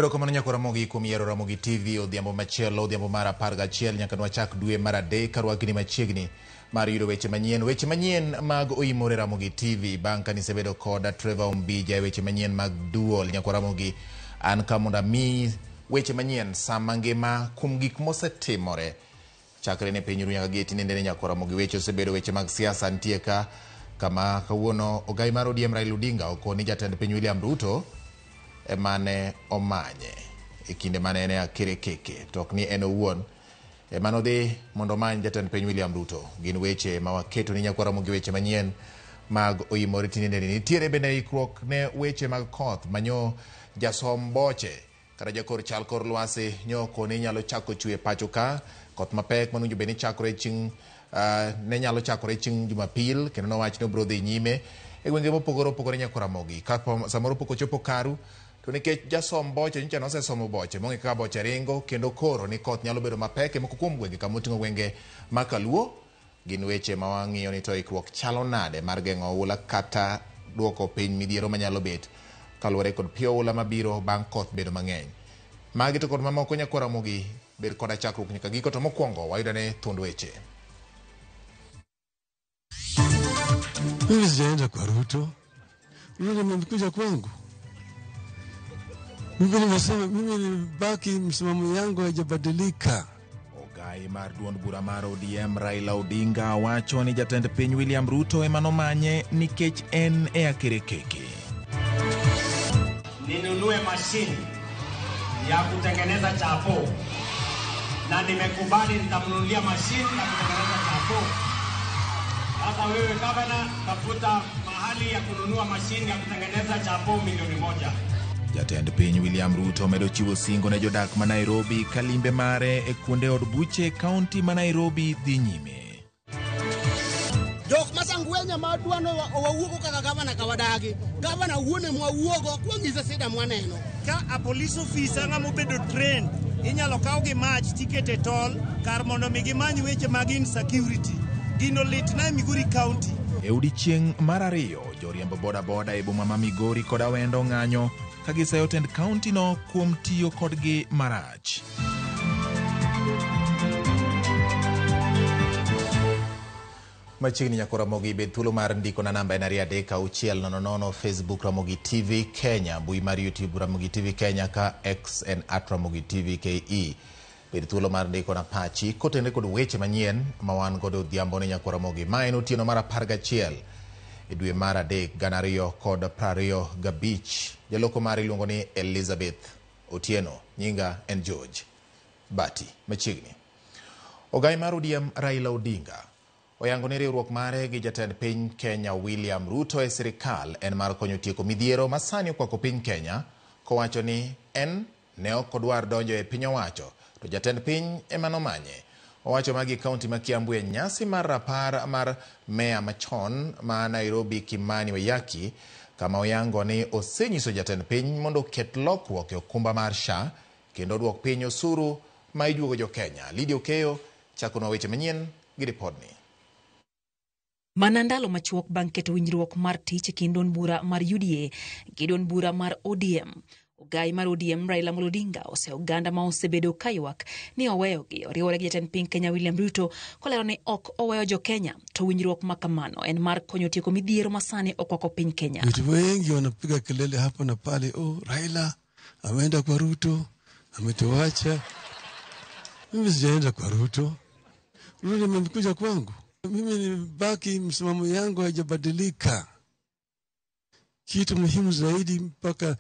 Erokamano nyako Ramogi kuom yiero Ramogi TV odhiambo machielo odhiambo mar 11 nyaka nwachak dwe mar 3 karwakni machiegni mar yudo weche manyien mag oimore Ramogi TV bang' kanisebedo kod Trevor Ombija weche manyien mag duol nyako Ramogi an kamonda mi weche manyien sama ngima kuom gik mosetimore chakre ne piny nyaka geti nende nyako Ramogi weche osebedo weche mag siasa nitie ka kama kawuono ogai mar ODM Raila Odinga okoni jatend piny William Ruto emane omanye kinde mane ne akere keke tok ni en owuon emano dhi mondo many jatend piny William Ruto gin weche ma waketo ni nyako Ramogi weche manyien mag oimore tinende nitiere bende ikruok ne weche mag koth manyo jasom boche kata jakor chal kor lwasi nyoko ne nyalo chako chwe pacho ka koth mapek manunjo bende chakore ching ne nyalo chakore ching Jumapil kendo nowach no bro dhi nyime e gwenge mopogore nyako Ramogi kapo samoro poko chopo karu to nikech jasom boche nyicha nose somo boche monge ka boche ringo kendo koro ni koth nyalo bedo mapek moko kuom gwenge kamotingo gwenge makaluo gin weche ma wang'iyo ni to ikruok chalo nade mar geng'o oula kata duoko piny midhiero manyalo bet kaluwore kod pio oula mabiro bang' koth bedo mang'eny magi to kod mamoko nyako Ramogi bed koda chakruok nyaka giko to mokwongo wayudane thund weche. Mimi sijaenda kwa Ruto. Ruto amekuja kwangu. Mimi nimesema mimi nibaki msimamo yangu haijabadilika. Ogai mar duond bura mar ODM Raila Odinga wacho ni jatend piny William Ruto emano manye nikech en e akere keke. Ninunue mashini ya kutengeneza chapo na nimekubali nitamnunulia mashini ya kutengeneza chapo. Sasa wewe gavana tafuta mahali ya kununua mashini ya kutengeneza chapo $1,000,000. Jatend piny William Ruto medo chiwo singo ne jodak ma Nairobi kalimbe mare e kuonde od buche kaunti ma Nairobi dhi nyime. Jok masangwenya madwano wawuogo kaka gavana kawadagi. Gavana wuone mwawuogo kuong'iza sida mwaneno. Ka a police officer ng'amo bedo train inyalo kaw gi mach tikete tol kar mondo mi gimany weche mag insecurity. Gino lit na Migori County. E odiechieng' mar 2 joriembo boda e boma ma Migori kod Awendo ng'anyo ka giseyo tend kaunti no kuom tiyo kodgi marach. Machiegni nyako Ramogi bed thuolo mar ndiko na namba en 36000 Facebook Ramogi TV Kenya, mbui mar YouTube Ramogi TV Kenya ka X en @Ramogi TV KE. Bed thuolo mar ndiko na pachi kotende kod weche manyien ma wan godo odhiambo ne nyako Ramogi. Ma en otieno mar 11 e dwe mar 3 2025. Jaloko mari iluongo ni Elizabeth Otieno, nyinga en George Bati. Machiegni ogai mar ODM Raila Odinga oyango ni riwruok mare gi jatend piny Kenya William Ruto e sirikal en mar konyo tieko midhiero masani okwako piny Kenya kowacho ni en ne ok odwar donjo e piny owacho to jatend piny emano manye. Owacho magi kaunti ma Kiambu e nyasi mar rapar mar meya machon ma Nairobi Kimani Wayaki kama oyango ni osenyiso jatend piny mondo ket lokruok e okumba mar SHA kendo duok piny osuru ma ijuogo jo Kenya. Lydia Okeyo chako na weche manyien gi ripodni. Manandalo machuok bang' keto winjruok mar tich e kind duond bura mar UDA gi duond bura mar ODM. Ogai mar ODM Raila Odinga oseoganda ma osebedo kaywak ni oweyogi oriwore gi jatend piny Kenya William Ruto kolero ni ok oweyo jo Kenya to winjruok makamano en mar konyo tieko midhiero masani okwako piny Kenya. Watu wengi wanapiga kelele hapo na pale, Raila ameenda kwa Ruto, ametuacha. Mimi sijaenda kwa Ruto. Ruto amekuja kwangu. Mimi nibaki msimamo yangu haijabadilika. Kitu muhimu zaidi mpaka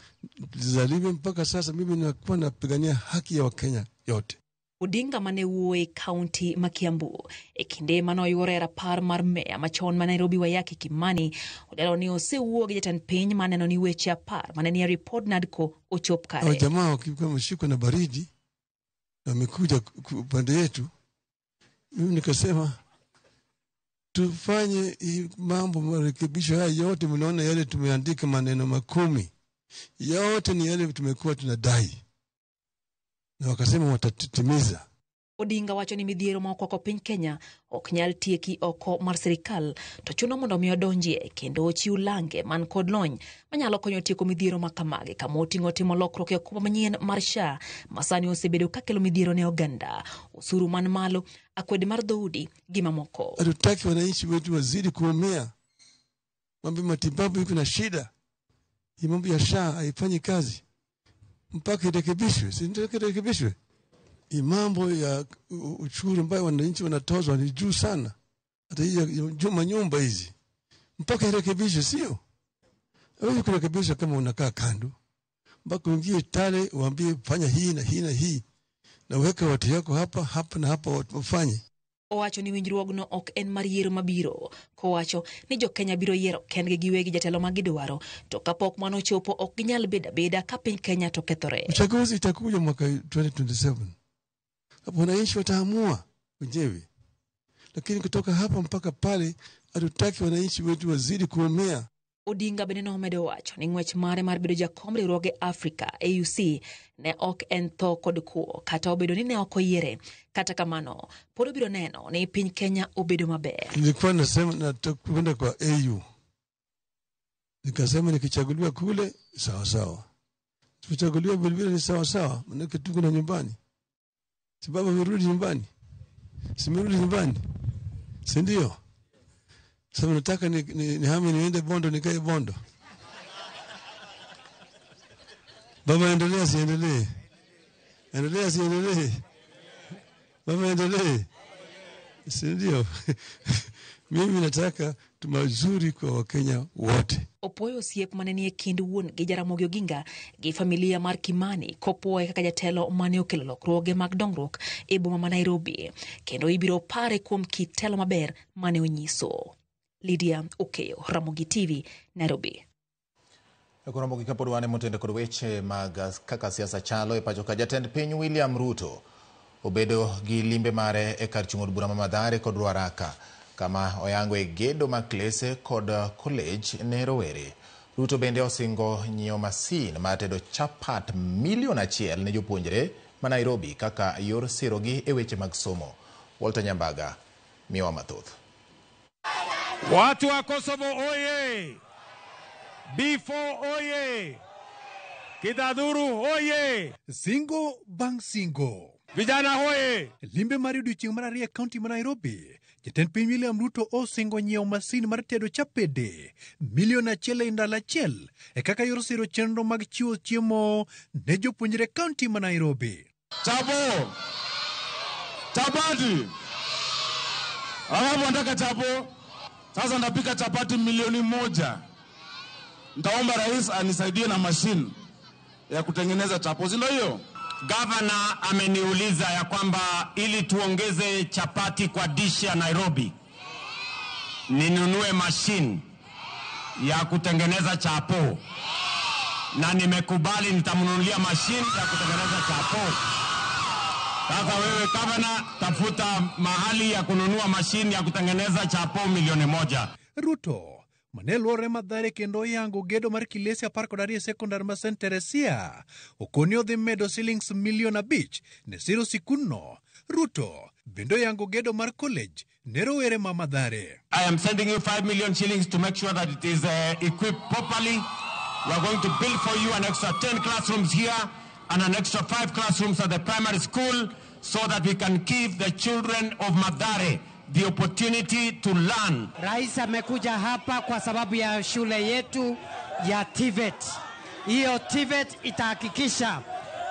sasa mimi nakuwa napigania haki ya Wakenya yote. Odinga mane wuoye kaunti ma Kiambu e kinde mano yore rapar mar meya machon ma Nairobi Wayaki Kimani odelo ni osewuo gi jatend piny maneno ni weche apar mane ni report nadko ochop kare. Jamaa wakikuwa mshiko na baridi wamekuja upande yetu, mimi nikasema tufanye mambo marekebisho haya yote. Mnaona yale tumeandika maneno 10 yote ni yale tumekuwa tunadai na wakasema watatimiza. Odinga wacho ni midhiero moko ko piny Kenya ok nyal tieki oko mar sirikal, to chuno mondo mi odonjie kendo ochiw lange man kod lony manyalo konyo tieko midhiero makamagi, kama oting'o timo lokruok e okumba manyien mar SHA masani osebedo kakelo midhiero ne oganda, osuru man malo, akwede mar dhoudi gi mamoko. Hatutaki wananchi wetu wazidi kuumia. Mambo matibabu iko na shida. Hii mambo ya SHA haifanyi kazi mpaka irekebishwe. Si ndio irekebishwe? Hii mambo ya ushuru ambayo wananchi wanatozwa ni juu sana. Hata hii juma nyumba hizi mpaka irekebishwe, sio? Wewe kurekebisha kama unakaa kando. Mpaka uingie tale uambie fanya hii na hii na hii. Na weka watu yako hapa na hapa wafanye. Owacho ni winjruogno ok en mar yiero mabiro, kowacho ni jo Kenya biro yiero kendgi giwegi jatelo ma gidwaro, to kapok mano chopo ok ginyal beda ka piny Kenya to kethore. Uchaguzi itakuja mwaka 2027. Hapo wananchi wataamua wenyewe. Lakini kutoka hapa mpaka pale hatutaki wananchi wetu wazidi kuumia. Odinga bende nomedo wacho ni ng'wech mare mar bedo jakom riwruoge Africa AUC ne ok en tho kod kuo, kata obedo ni ne ok oyiere. Kata kamano, pod obiro neno ni piny Kenya obedo maber. Nilikuwa nasema natakwenda kwa AU. Nikasema nikichaguliwa kule sawa sawa. Tukichaguliwa vilevile ni sawa sawa, maana tuko na nyumbani. Sababu amerudi nyumbani. Simerudi nyumbani. Si ndio? Sasa nataka nihame niende Bondo, nikae Bondo. Baba endelea siendelee. Endelea siendelee. Baba endelee. Si ndio? Mimi nataka tumazuri kwa Wakenya wote. Opoyo osiep manenie kind wuon gi Jaramogi Oginga gi familia mar Kimani kopoe kaka jatelo mane okelo lokruoge mag dongruok e boma ma Nairobi, kendo ibiro pare kuom kit telo maber mane onyiso. Lydia Okeyo, Ramogi TV, Nairobi. Ramogi kapod wane motende kod weche mag kaka siasa chalo e pacho ka jatend piny William Ruto obedo gi limbe mare e kar chung' od bura ma Mathare kod Ruaraka, kama oyango e gedo mag klese kod college ne rowere. Ruto bende osingo nyiewo masin mar tedo chapat milion 1 ne jopuonjre ma Nairobi kaka yor sirogi e weche mag somo. Walter Nyambaga miwa mathoth. Watu wa Kosovo oye! B4 oye! Kidadhuru oye! Singo bang singo. Vijana hoye! Limbe mar odiochieng' mar 2 kaunti ma Nairobi. Jatend piny William Ruto osingo nyiewo masin mar tedo chapede milion 1 e ndalo achiel e kaka yor siro chenro mag chiwo chiemo ne jopuonjre kaunti ma Nairobi. Chapo! Chapati! Alafu nataka chapo. Sasa napika chapati milioni 1. Nitaomba rais anisaidie na mashine ya kutengeneza chapo. Ndio hiyo. Gavana ameniuliza ya kwamba ili tuongeze chapati kwa dish ya Nairobi ninunue machine ya kutengeneza chapo, na nimekubali nitamnunulia machine ya kutengeneza chapo. Sasa wewe gavana, tafuta mahali ya kununua machine ya kutengeneza chapo milioni 1. Ruto manelore Mathare kendo yango gedo mar kilese 12 sekondar ma St. Teresia okoni odhi medo shillings milion 5 ne siro sikunno. Ruto bendo yango gedo mar college ne rowere ma Mathare. I am sending you 5 million shillings to make sure that it is equipped properly. We are going to build for you an extra 10 classrooms here and an extra 5 classrooms at the primary school so that we can give the children of Mathare the opportunity to learn. Rais amekuja hapa kwa sababu ya shule yetu ya TVET. Hiyo TVET itahakikisha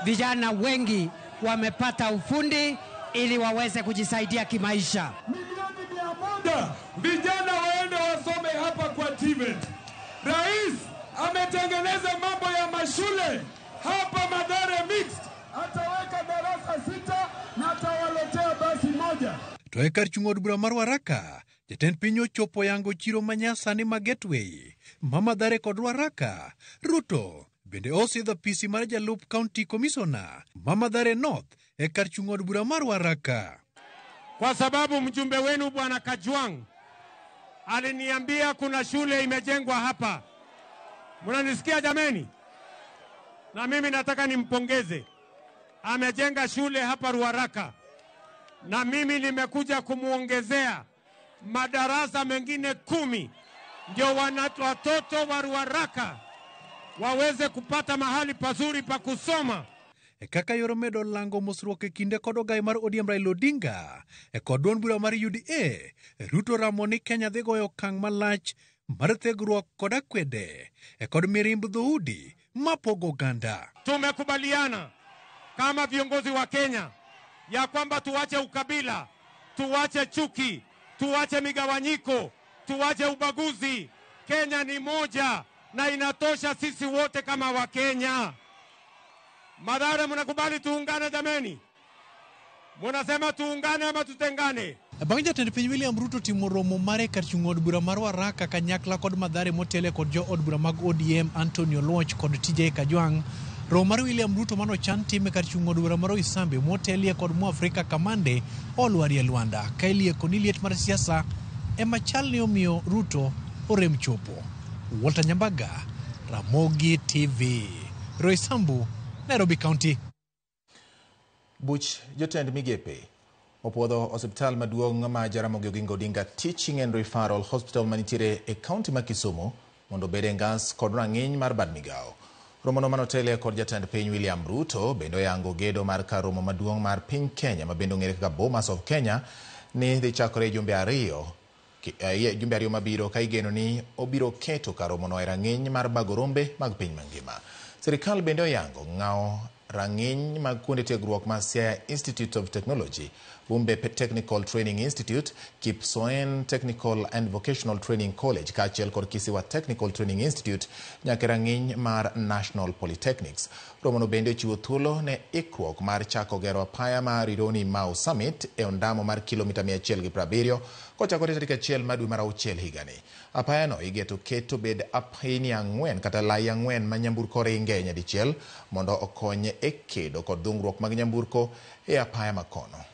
vijana wengi wamepata ufundi ili waweze kujisaidia kimaisha. Milioni 100 vijana waende wasome hapa kwa TVET. Rais ametengeneza mambo ya mashule hapa Mathare mixed. Ataweka darasa 6 na atawaletea basi 1. To e kar chung' od bura mar Ruaraka, jatend piny ochopo yango chiro manyasani ma Gateway ma Mathare kod Ruaraka. Ruto bende osidho pisi mar jalup county commissioner ma Mathare North e kar chung' od bura mar Ruaraka. Kwa sababu mjumbe wenu Bwana Kajwang aliniambia kuna shule imejengwa hapa. Mnanisikia jameni? Na mimi nataka nimpongeze. Amejenga shule hapa Ruaraka. na mimi nimekuja kumuongezea madarasa mengine 10 ndio watoto wa Ruaraka waweze kupata mahali pazuri pa kusoma. Kaka yoro medo lango mosruok e kinde kod ogai mar ODM Raila Odinga kod duond bura mar UDA Ruto ramo ni Kenya dhi goyo okang' malach mar thegruok kod akwede kod mirimb dhoudi mapogo oganda. Tumekubaliana kama viongozi wa Kenya ya kwamba tuwache ukabila, tuwache chuki, tuwache migawanyiko, tuwache ubaguzi. Kenya ni moja na inatosha sisi wote kama wa Kenya. Madhara, mnakubali tuungane jameni? Mnasema tuungane ama tutengane? Bang' jatend piny William Ruto timo romo mare kar chung' od bura mar Ruaraka kanyakla kod Mathare motele kod jo od bura mag ODM Anthony Oluoch kod TJ Kajwang'. Romo mar William Ruto mano chan time kar chung' od bura mar Isambe motelie kod Mwafrika Kamande olwarie Luanda ka ilieko ni liet mar siasa ema chal ni omiyo Ruto orem chopo. Walter Nyambaga, Ramogi TV, Roysambu, Nairobi County. Buch jotend migepe opwodho osiptal maduong' ma Jaramogi Oginga Odinga Teaching and Referral Hospital manitiere e kaunti ma Kisumu mondo bede ngas kod rang'iny mar bad migao. Romono manotele kod jatend piny William Ruto bendo yango gedo mar kar romo maduong' mar piny Kenya ma bendo ng'ere kaka Bomas of Kenya ni dhi chakore jumbe ariyo mabiro ka igeno ni obiro keto kar romono e rang'iny mar bago rombe mag piny mangima. Sirikal bende oyango ng'awo rang'iny mag kuonde tiegruok ma Siaya Institute of Technology, Bumbe Technical Training Institute, Kipsoen Technical and Vocational Training College, kaachiel kod Kisiwa Technical Training Institute nyaka rang'iny mar National Polytechnics. Romono bende chiwo thuolo ne ikruok mar chako gero apaya mar Ironi Mau Summit e ondamo mar kilomita 170 kochakore tarik 1 mar dwe mar auchiel higani. Apaya no igeto keto bed apini 4 kata lai 4 ma nyamburko ringe nyadichiel mondo okony e kedo kod dhungruok mag nyamburko e apaya makono.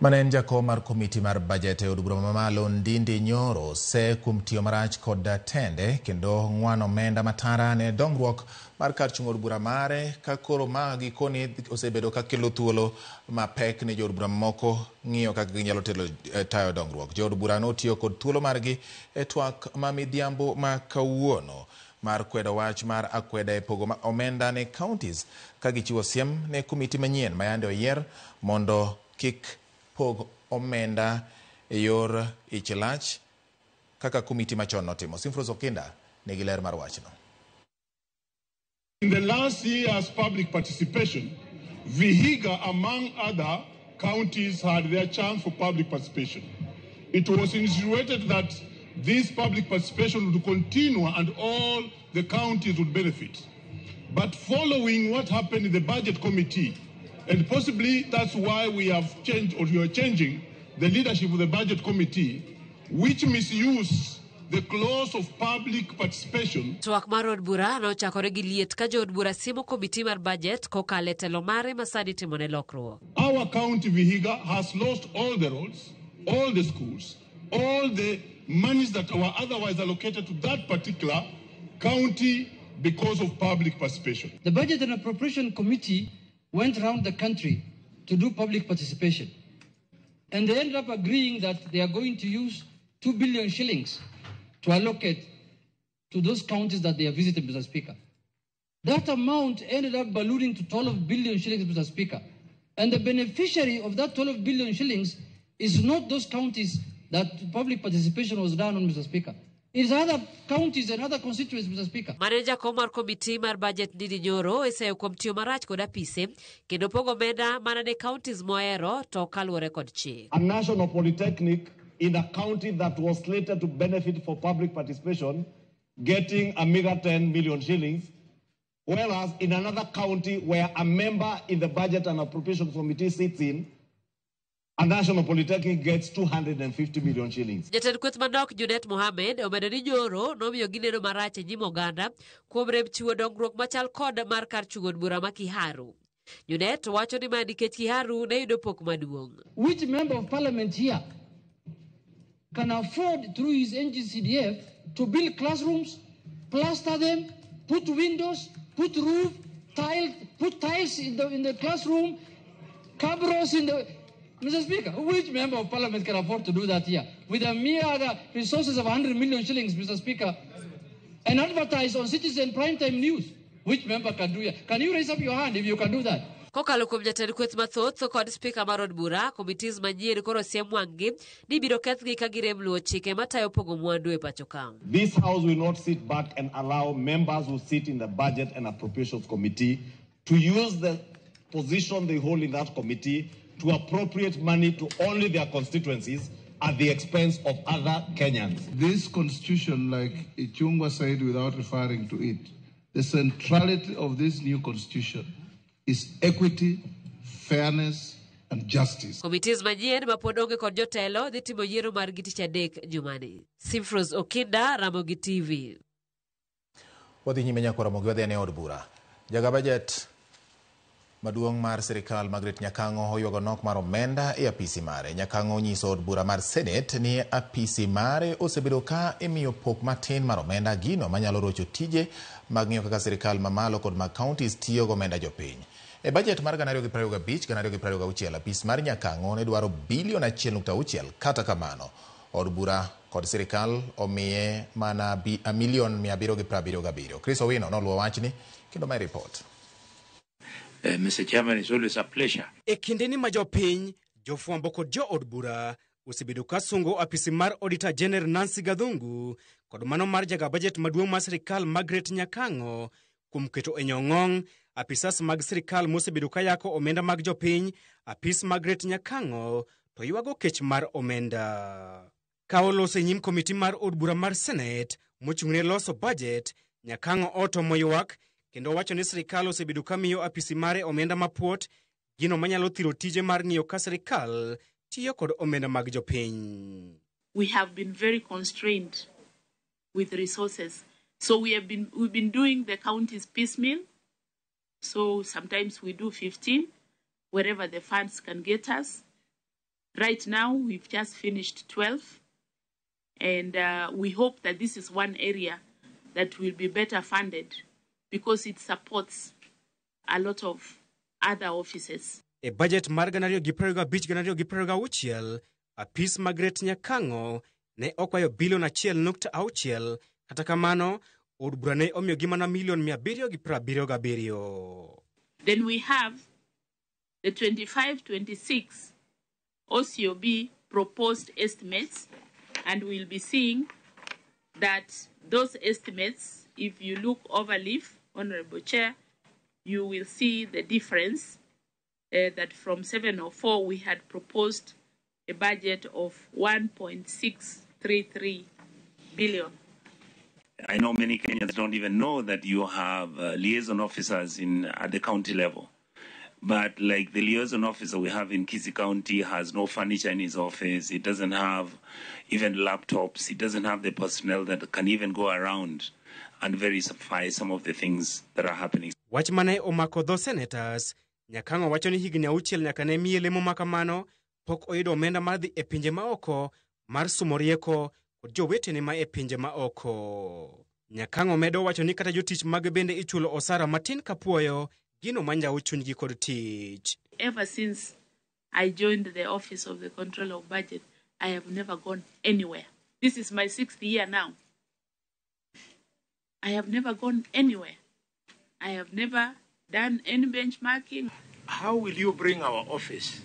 Manen jako mar komiti mar budget e od bura mamalo Ndindi Nyoro se kuom tiyo marach kod tende kendo ng'wano omenda matara ne dongruok mar kar chung' od bura mare ka koro magi koni osebedo ka kelo thuolo mapek ne jo od bura moko ng'iyo kaka ginyalo tayo dongruok. Jo od bura notiyo kod thuolo margi e twak ma midhiambo ma kawuono mar kwedo wach mar akweda e pogo omenda ne counties ka gichiwo siem ne komiti manyien ma yande oyier mondo kik pog omenda e yor ichlach kaka komiti machon notimo. Simfros Okinda nigi ler mar wachno. In the last year's public participation, Vihiga, among other counties, had their chance for public participation. It was insinuated that this public participation would continue and all the counties would benefit. But following what happened in the budget committee, and possibly that's why we have changed, or we are changing the leadership of the budget committee, which misuse the clause of public participation. Twak mar od bura nochakore gi liet ka jo od bura simo komiti mar budget kokale telo mare masadi timone lokruok. Our county Vihiga has lost all the roads, all the schools, all the monies that were otherwise allocated to that particular county because of public participation. The Budget and Appropriation Committee went around the country to do public participation. And they ended up agreeing that they are going to use 2 billion shillings to allocate to those counties that they have visited, Mr. Speaker. That amount ended up ballooning to 12 billion shillings, Mr. Speaker. And the beneficiary of that 12 billion shillings is not those counties that public participation was done on, Mr. Speaker. It's other counties and other constituencies, Mr. Speaker. Manager komar komiti mar budget Ndindi Nyoro eseyo kuom tiyo marach kod apise kendo pogo omenda mana ne counties moero to kaluwore kod chik. A national polytechnic in a county that was slated to benefit for public participation, getting a meager 10 million shillings, whereas in another county where a member in the Budget and Appropriation Committee sits in, a national polytechnic gets 250 million shillings. Jatend kweth manok Junet Mohamed omedo ni Nyoro nomiyo gineno marach e nyim oganda kuom rem chiwo dongruok machal kod mar kar chung' od bura ma Kiharu. Junet wacho ni nikech Kiharu ne yudo pok maduong'. Which member of parliament here can afford through his NGCDF to build classrooms, plaster them, put windows, put roof, put tiles in the classroom, cabros in the... Mr. Speaker, which member of parliament can afford to do that here? With a mere resources of 100 million shillings, Mr. Speaker, and advertise on Citizen Primetime News. Which member can do it? Can you raise up your hand if you can do that? Kokalo kuom jatend kweth mathoth kod spika mar od bura, komitis manyien koro siem wang'gi ni biro kethgi ka girem luwo chike matayo pogo mwandu e pacho ka. This House will not sit back and allow members who sit in the Budget and Appropriations Committee to use the position they hold in that committee to appropriate money to only their constituencies at the expense of other Kenyans. This constitution, like Ichungwa said without referring to it, the centrality of this new constitution is equity, fairness, and justice. Komitis manyien mapodonge kod jotelo dhi timo yiero mar tich adek jumani. Simfros Okinda, Ramogi TV. Wadhi nyime nyako Ramogi wadhi ane od bura. Jaga bajet maduong' mar sirikal Margaret Nyakango oywago nok mar omenda e apisi mare. Nyakango nyiso od bura mar Senate ni apisi mare osebedo ka imiyo pok matin mar omenda gino manyalo rocho tije mag ng'iyo kaka sirikal mamalo kod mag counties tiyo gomenda jopiny. E budget mar 2025-2026 apis mar Nyakango ne dwaro bilion 1.6. Kata kamano od bura kod sirikal omiye mana milion 777. Chris Owino noluwo wachni kendo mai report. Mr. Chairman, it's always a pleasure. E kindeni ma jopiny, jofwambo kod jo od bura osebedo ka sungo apisi mar Auditor General Nancy Gathungu kod mano mar jaga budget maduong' mar sirikal Margaret Nyakango kuom keto e nyong'ong apisas mag sirikal mosebedo ka yako omenda mag jopiny. Apis Margaret Nyakango to ywago kech mar omenda. Ka oloso nyim komiti mar od bura mar Senate mochung'ne loso budget, Nyakango otomo ywak kendo wacho ni sirikal osebedo ka miyo apisi mare omenda mapuot, gino manyalo thiro tije mar ng'iyo ka sirikal tiyo kod omenda mag jopiny. We have been very constrained with resources. So we've been doing the counties piecemeal. So sometimes we do 15 wherever the funds can get us. Right now we've just finished 12, and we hope that this is one area that will be better funded, because it supports a lot of other offices. E budget mar 2025-2026, apis Margaret Nyakango ne okwayo bilion 1.6. Kata kamano, od bura ne omiyo gi mana milion 777. Then we have the 25-26 OCOB proposed estimates, and we'll be seeing that those estimates, if you look overleaf, Honorable Chair, you will see the difference that from 704 we had proposed a budget of 1.633 billion. I know many Kenyans don't even know that you have liaison officers at the county level. But like the liaison officer we have in Kisii County has no furniture in his office. It doesn't have even laptops. It doesn't have the personnel that can even go around and verify some of the things that are happening. Wach mane omako dho senators, Nyakango wacho ni higni 6 nyaka ne miye lemo makamano pok oyudo omenda mar dhi e pinje maoko mar sumo rieko kod jowetene ma e pinje maoko. Nyakango medo wacho ni kata jotich mag bende ichulo osara matin kapuoyo, gino manjawo chunygi kod tich. Ever since I joined the Office of the Controller of Budget, I have never gone anywhere. This is my 6th year now. I have never gone anywhere. I have never done any benchmarking. How will you bring our office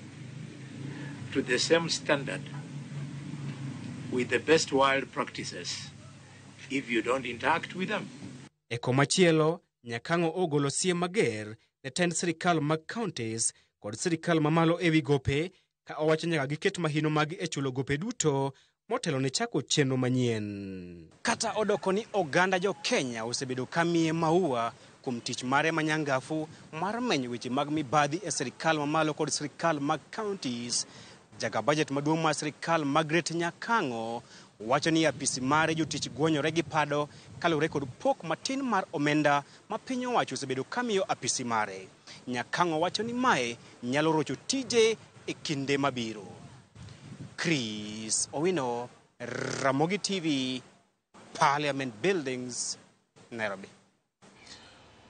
to the same standard with the best world practices if you don't interact with them? E komachielo, Nyakango ogolo siem mager ne tend sirikal mag counties kod sirikal mamalo ewi gope, ka owacho nyaka giket mahino mag e chulo gope duto motelo ne chako chenro manyien. Kata odoko ni oganda jo Kenya osebedo kamiye maua kuom tich mare manyangafu mar menyo weche mag mibadhi e sirikal mamalo kod sirikal mag counties, jaga budget maduong' mar sirikal Margaret Nyakango wacho ni apisi mare jotich gwonyore gi pado kalure kod pok matin mar omenda ma piny owacho osebedo kamiyo apisi mare. Nyakang'o wacho ni mae nyalo rocho tije e kinde mabiro. Chris Owino, Ramogi TV, Parliament Buildings, Nairobi.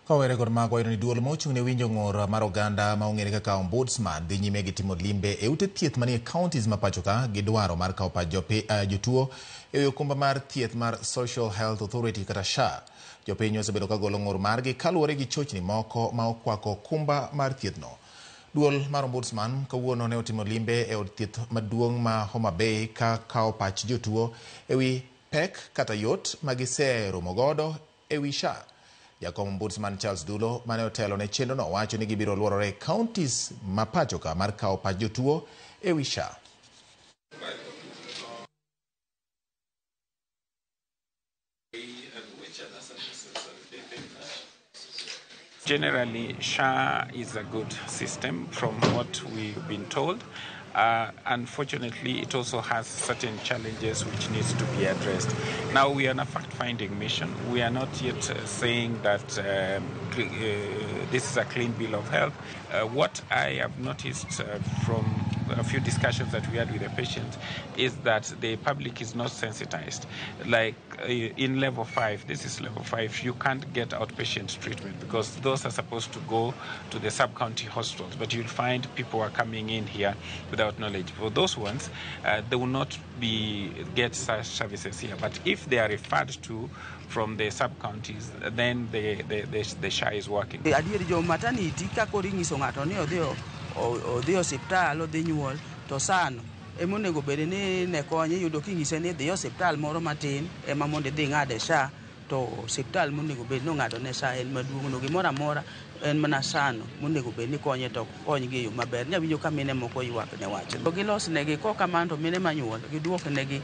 Kawere kod mago ayudo ni duol mochung' ne winjo ng'ur mar oganda ma ong'ere kaka ombudsman dhi nyime gi timo limbe e ute thieth manie counties ma pacho ka gi dwaro mar kawo pach jotuo e okumba mar thieth mar Social Health Authority kata SHA. Jopiny osebedo ka golo ng'ur margi kaluwore gi chochni moko ma okwako okumba mar thiethno. Duol mar ombudsman kawuono ne otimo limbe e od thieth maduong' ma Homa Bay ka kawo pach jotuo e wi pek kata yot ma giseromo godo e wi SHA. Jakom ombudsman Charles Dulo mane otelo ne chenro no wacho ni gibiro luorore counties ma pacho ka mar kawo pach jotuo e wi SHA. Generally, SHA is a good system from what we've been told. Unfortunately, it also has certain challenges which needs to be addressed. Now, we are on a fact-finding mission. We are not yet saying that this is a clean bill of health. What I have noticed from a few discussions that we had with the patient is that the public is not sensitized. Like in level 5, this is level 5, you can't get outpatient treatment because those are supposed to go to the sub-county hospitals, but you'll find people are coming in here without knowledge. For those ones, they will not get such services here. But if they are referred to from the sub-counties, then the SHA is working. Adier jo maternity ka kori nyiso ng'ato ni odhi hospital odhi nyuol to sano emonego bed ni ne konye yudo kinyise ni dhi hospital moro matin ema mondo dhi ng'ade SHA to hospital monego bed no ng'ado ne SHA en maduong' no gimoro amora en mana sano monego bed ni konye to kony gi yo maber. Nyawinjo ka mine moko ywak ne wach to gilos negi ko kamano to mine manyuol giduok negi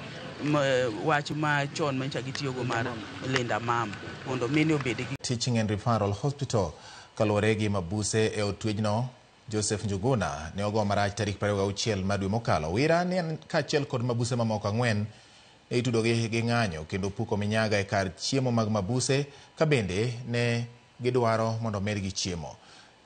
wach ma chon mancha gitiyogo mar linda mama mondo mine obed gi Teaching and Referral Hospital kaluwore gi mabuse e otwejno. Joseph Njuguna ne ogo marach tarik 26 madwe mokalo. Wira ne kaachiel kod mabuse mamoko 4 ne itudogi gi ng'anyo kendo puko minyaga e kar chiemo mag mabuse ka bende ne gidwaro mondo medgi chiemo.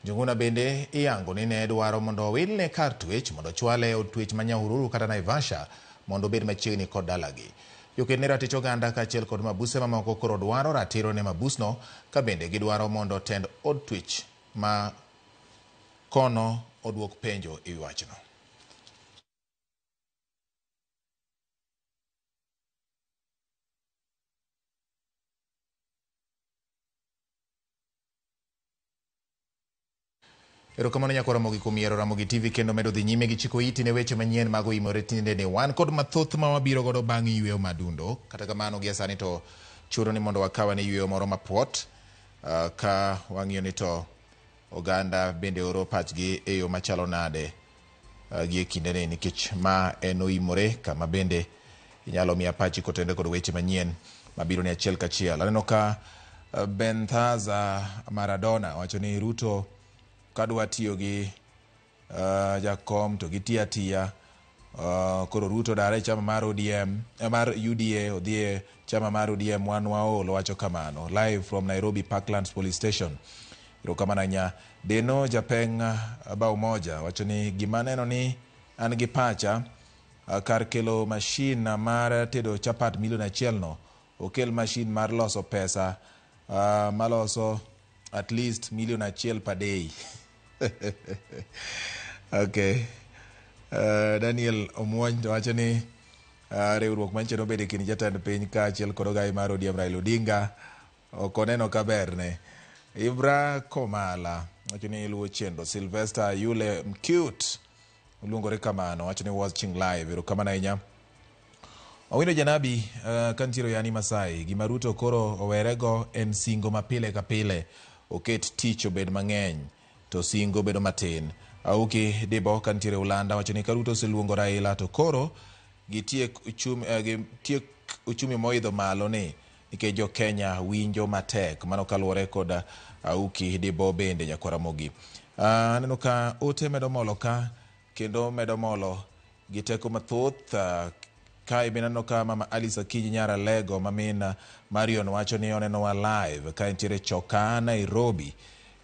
Njuguna bende iyango ni ne dwaro mondo wilne kar twech mondo chwale od twech ma Nyahururu kata Naivasha mondo bed machiegni kod dalagi. Joked ne ratich oganda kaachiel kod mabuse mamoko koro dwaro ratiro ne mabusno ka bende gidwaro mondo tend od twech ma kono odwok penjo e wachno. Erokamano nyakora Ramogi kuom yiero Ramogi TV kendo medo dhi nyime gi chiko iti ne weche manyien mag oimore tinde ne wan kod mathoth ma wabiro godo bang' yweyo madundo. Kata kamano gi sani to chuno ni mondo wakawa ne yweyo moro mapuot ka wang'iyo ni to oganda bende oro pachgi e yo machalo nade gi e kinde ne nikech ma en oimore kama bende inyalo miya pachi kotende kod weche manyien mabiro ni achiel kachiel. Aneno ka Benthaza Maradona wacho ni Ruto kadwa tiyo gi jakom to gitiyo atiya koro Ruto dare chama mar ODM mar UDA odhie chama mar ODM wan waolo wacho kamano. Live from Nairobi Parklands Police Station. Erokamano nya Deno Japeng bao moja wacho ni gima neno ni an gi pacha kar kelo mashin mar tedo chapat milion 1 no okel mashin mar loso pesa maloso at least milion 1 per day. Okay. Daniel Omuony wacho ni riwruok manchero bede kin jatend piny kaachiel kod ogai mar ODM Raila Odinga okoneno kaberne. Ibra Komala wacho ni luwo chendo. Sylvester Yule Mcute uluongore kamano wacho ni watching live. Erokamano ahinya. Owino Janabi kantiero yani Masai gima Ruto koro owerego en singo mapile ka pile oket tich obed mang'eny to singo bedo matin. Auki Debo kantiere Ulanda wacho ni Ruto oseluongo Raila to koro gitiek uchumi moidho malo ni nikech jo Kenya winjo matek. Mano kaluwore kod Auki Debo bende nyakora Mogi. Neno ka ote medo molo ka kendo medo molo gi teko mathoth kai benano ka mama Alisa Kinyi nyara Lego mamina Marion wacho ni oneno wa live ka entiere Choka Nairobi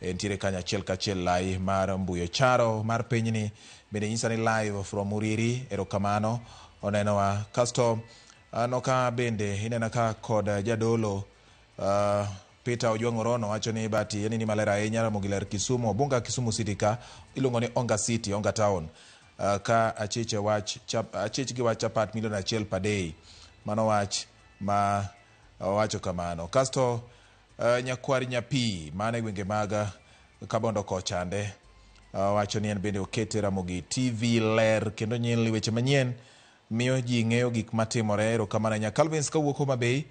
entiere kanya chiel lai mar mbuyo charo mar pinyni bende nyisa ni live from Uriri erokamano oneno wa kasto noka bende inena ka kod jadolo Peter Ojwang'orono wacho ni bati yani ni malera ahinya mogiler Kisumu bunga Kisumu City ka iluongo ni Onga City Onga Town ka achiche wach gi wach chapat milion 1 per day mano wach ma wacho kamano kasto nyakwari nyapi mane gwenge maga Kabondo kochande wacho ni en bende okete Ramogi TV ler kendo nyien weche manyien miyo ji ng'eyo gik matimore erokamano nya Calvins kawuok Homa Bay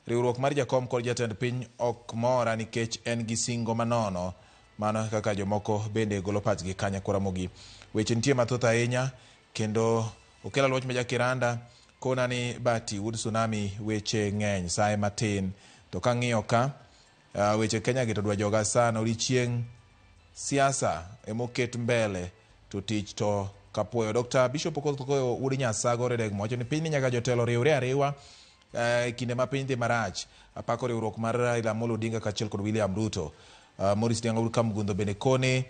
riwruok mar jakom kod jatend piny ok mora nikech en gi singo manono mano kaka jomoko bende golo pachgi kanya Ramogi weche nitie mathoth ahinya kendo okela loch meja Kiranda kona ni bati wood tsunami weche ng'eny sae matin to kang'iyo ka weche Kenya gi to dwa joga sana odichieng siasa emoket mbele to tich to kapuoyo Dr. Bishop Okoth udi nyasago redeg mocho ni piny nyaka jotelo riwre ariwa kinde ma piny dhi marach apako riwruok mar Raila Amolo Odinga kaachiel kod William Ruto Morris Nyang'oro Kamgundo bende kone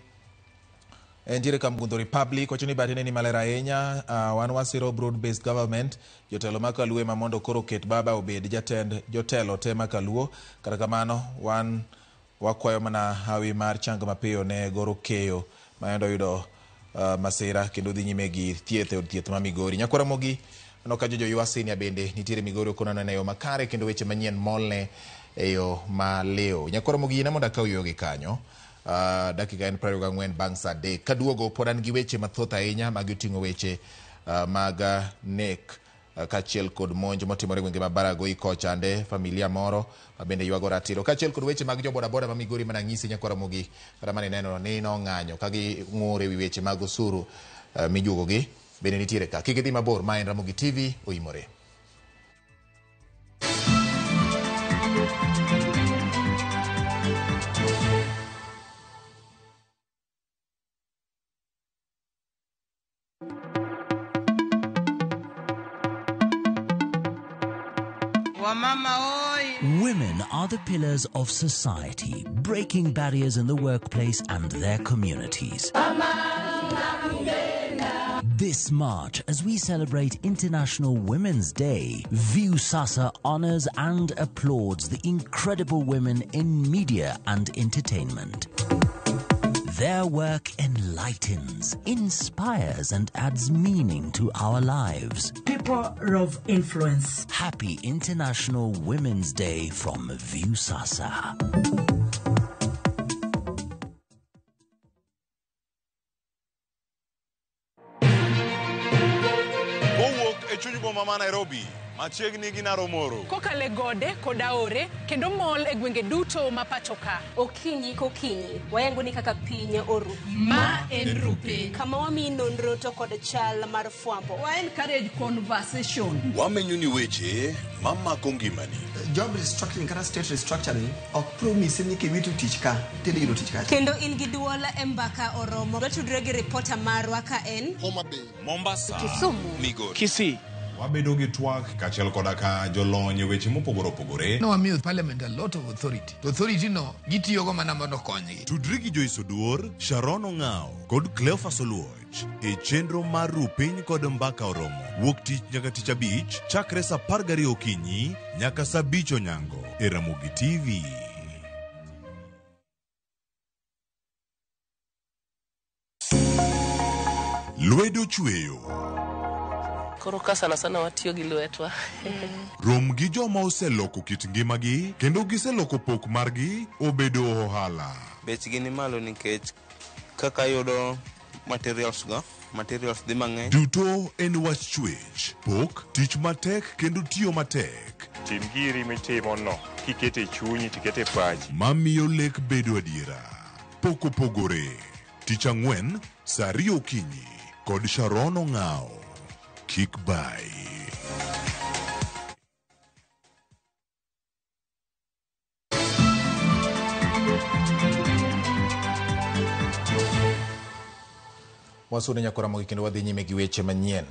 entiere Kamgundo Republic wacho ni batine ni malera ahinya wan wasiro broad based government jotelo makaluo ma mondo koro ket baba obed jatend jotelo te makaluo kata kamano wan wakwayo mana hawi mar chang mapiyo ne goro keyo mayendo yudo masira kendo dhi nyime gi thieth ma Migori Ramogi no ka jojo yuasinia bende nitiere Migori kono ne yo makare kendo weche manyien molne eyo maleo Ramogi na mondo ka uyogi kanyo dakika en 24 bang' saa 3 kaduogo podan gi weche mathoth ahinya mag ting'o weche mag nek kaachiel kod monj motimore gwenge ma Baragoi kochande familia moro bende ywago ratiro kaachiel kod weche mag jobodaboda ma Migori manang'isi Ramogi kata mane neno ni nong'anyo ka gi ng'ure wi weche mag osuru mijugogi bende nitiere ka kik idhi mabor ma en Ramogi TV oimore Women are the pillars of society, breaking barriers in the workplace and their communities. This March, as we celebrate International Women's Day, Viusasa honors and applauds the incredible women in media and entertainment. Their work enlightens, inspires, and adds meaning to our lives. People of influence. Happy International Women's Day from Viusasa. Mama Nairobi machiegni gi Naromoro kokale gode koda ore kendo mol e gwenge duto ma pachoka okinyi kokinyi wayango ni kaka piny oru ma en rupe kama wami nonro to kod chal mar fwambo wa encourage conversation wamenyo ni weche mamako ngimani job restructuring kata state restructuring ok promise ni kiwito tich ka tili yudo tich ka kendo in gi duol e mbaka oromo watudre gi reporter marwa ka en Homa Bay Mombasa Kisumu Migori Kisii wabedo gi twak kaachiel koda ka jolony weche mopogore opogore no wamiyo parliament a lot of authority to authority no gitiyogo mana mondo konygi tudri gi Joyce Oduor Sharon Ong'ao kod Cleophas Oluoch e chenro mar Rupiny kod Mbaka Oromo wuok tich nyaka tich abich chakre saa 12 okinyi nyaka saa 5 onyango e Ramogi TV. Lwedo chweyo koro ka sana watiyo gi lwetwa rom gi joma oseloko kit ngimagi kendo giseloko pok margi obedo ohala bechgi ni malo nikech kaka yudo materials dhi mang'eny duto en wach chwech pok tich matek kendo tiyo matek tim giri mitimono kikete chunyi tikete pachi mamiyo lek bedo adiera pok opogore tich ang'wen saa 2 okinyi kod Sharon Ong'ao Kick by. Wasune Ramogi kendo wadhi nyime gi weche manyien.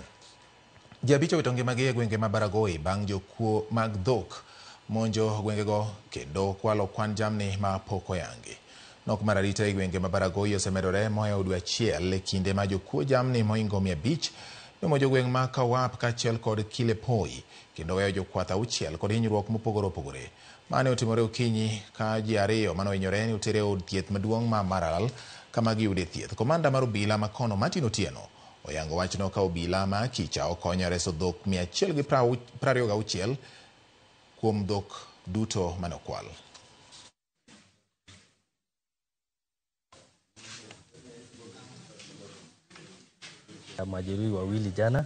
Jabicho witongi magi gwenge mabaragoi bang jokuo mag dhok monjo gwengego kendo kwalo kwan jamni ma poko yangi. Nok mar arita e gwenge mabaragoi osemedore mohewo dwe achiel e kinde ma jokuo jamni moingo 500 nomonjo gweng' ma Kawap kaachiel kod Kilepoi kendo weyo jokwath 6 kod hinyruok mopogore opogore. Mane otimore okinyi ka ji 2 manohinyore ni otere od thieth maduong' ma Maralal kama giyude thieth. Komanda mar obila makono Martin Otieno oyango wachno ka obila ma Kicha okonyo reso dhok 126 kuom dhok duto manokwal. Majeruhi wawili jana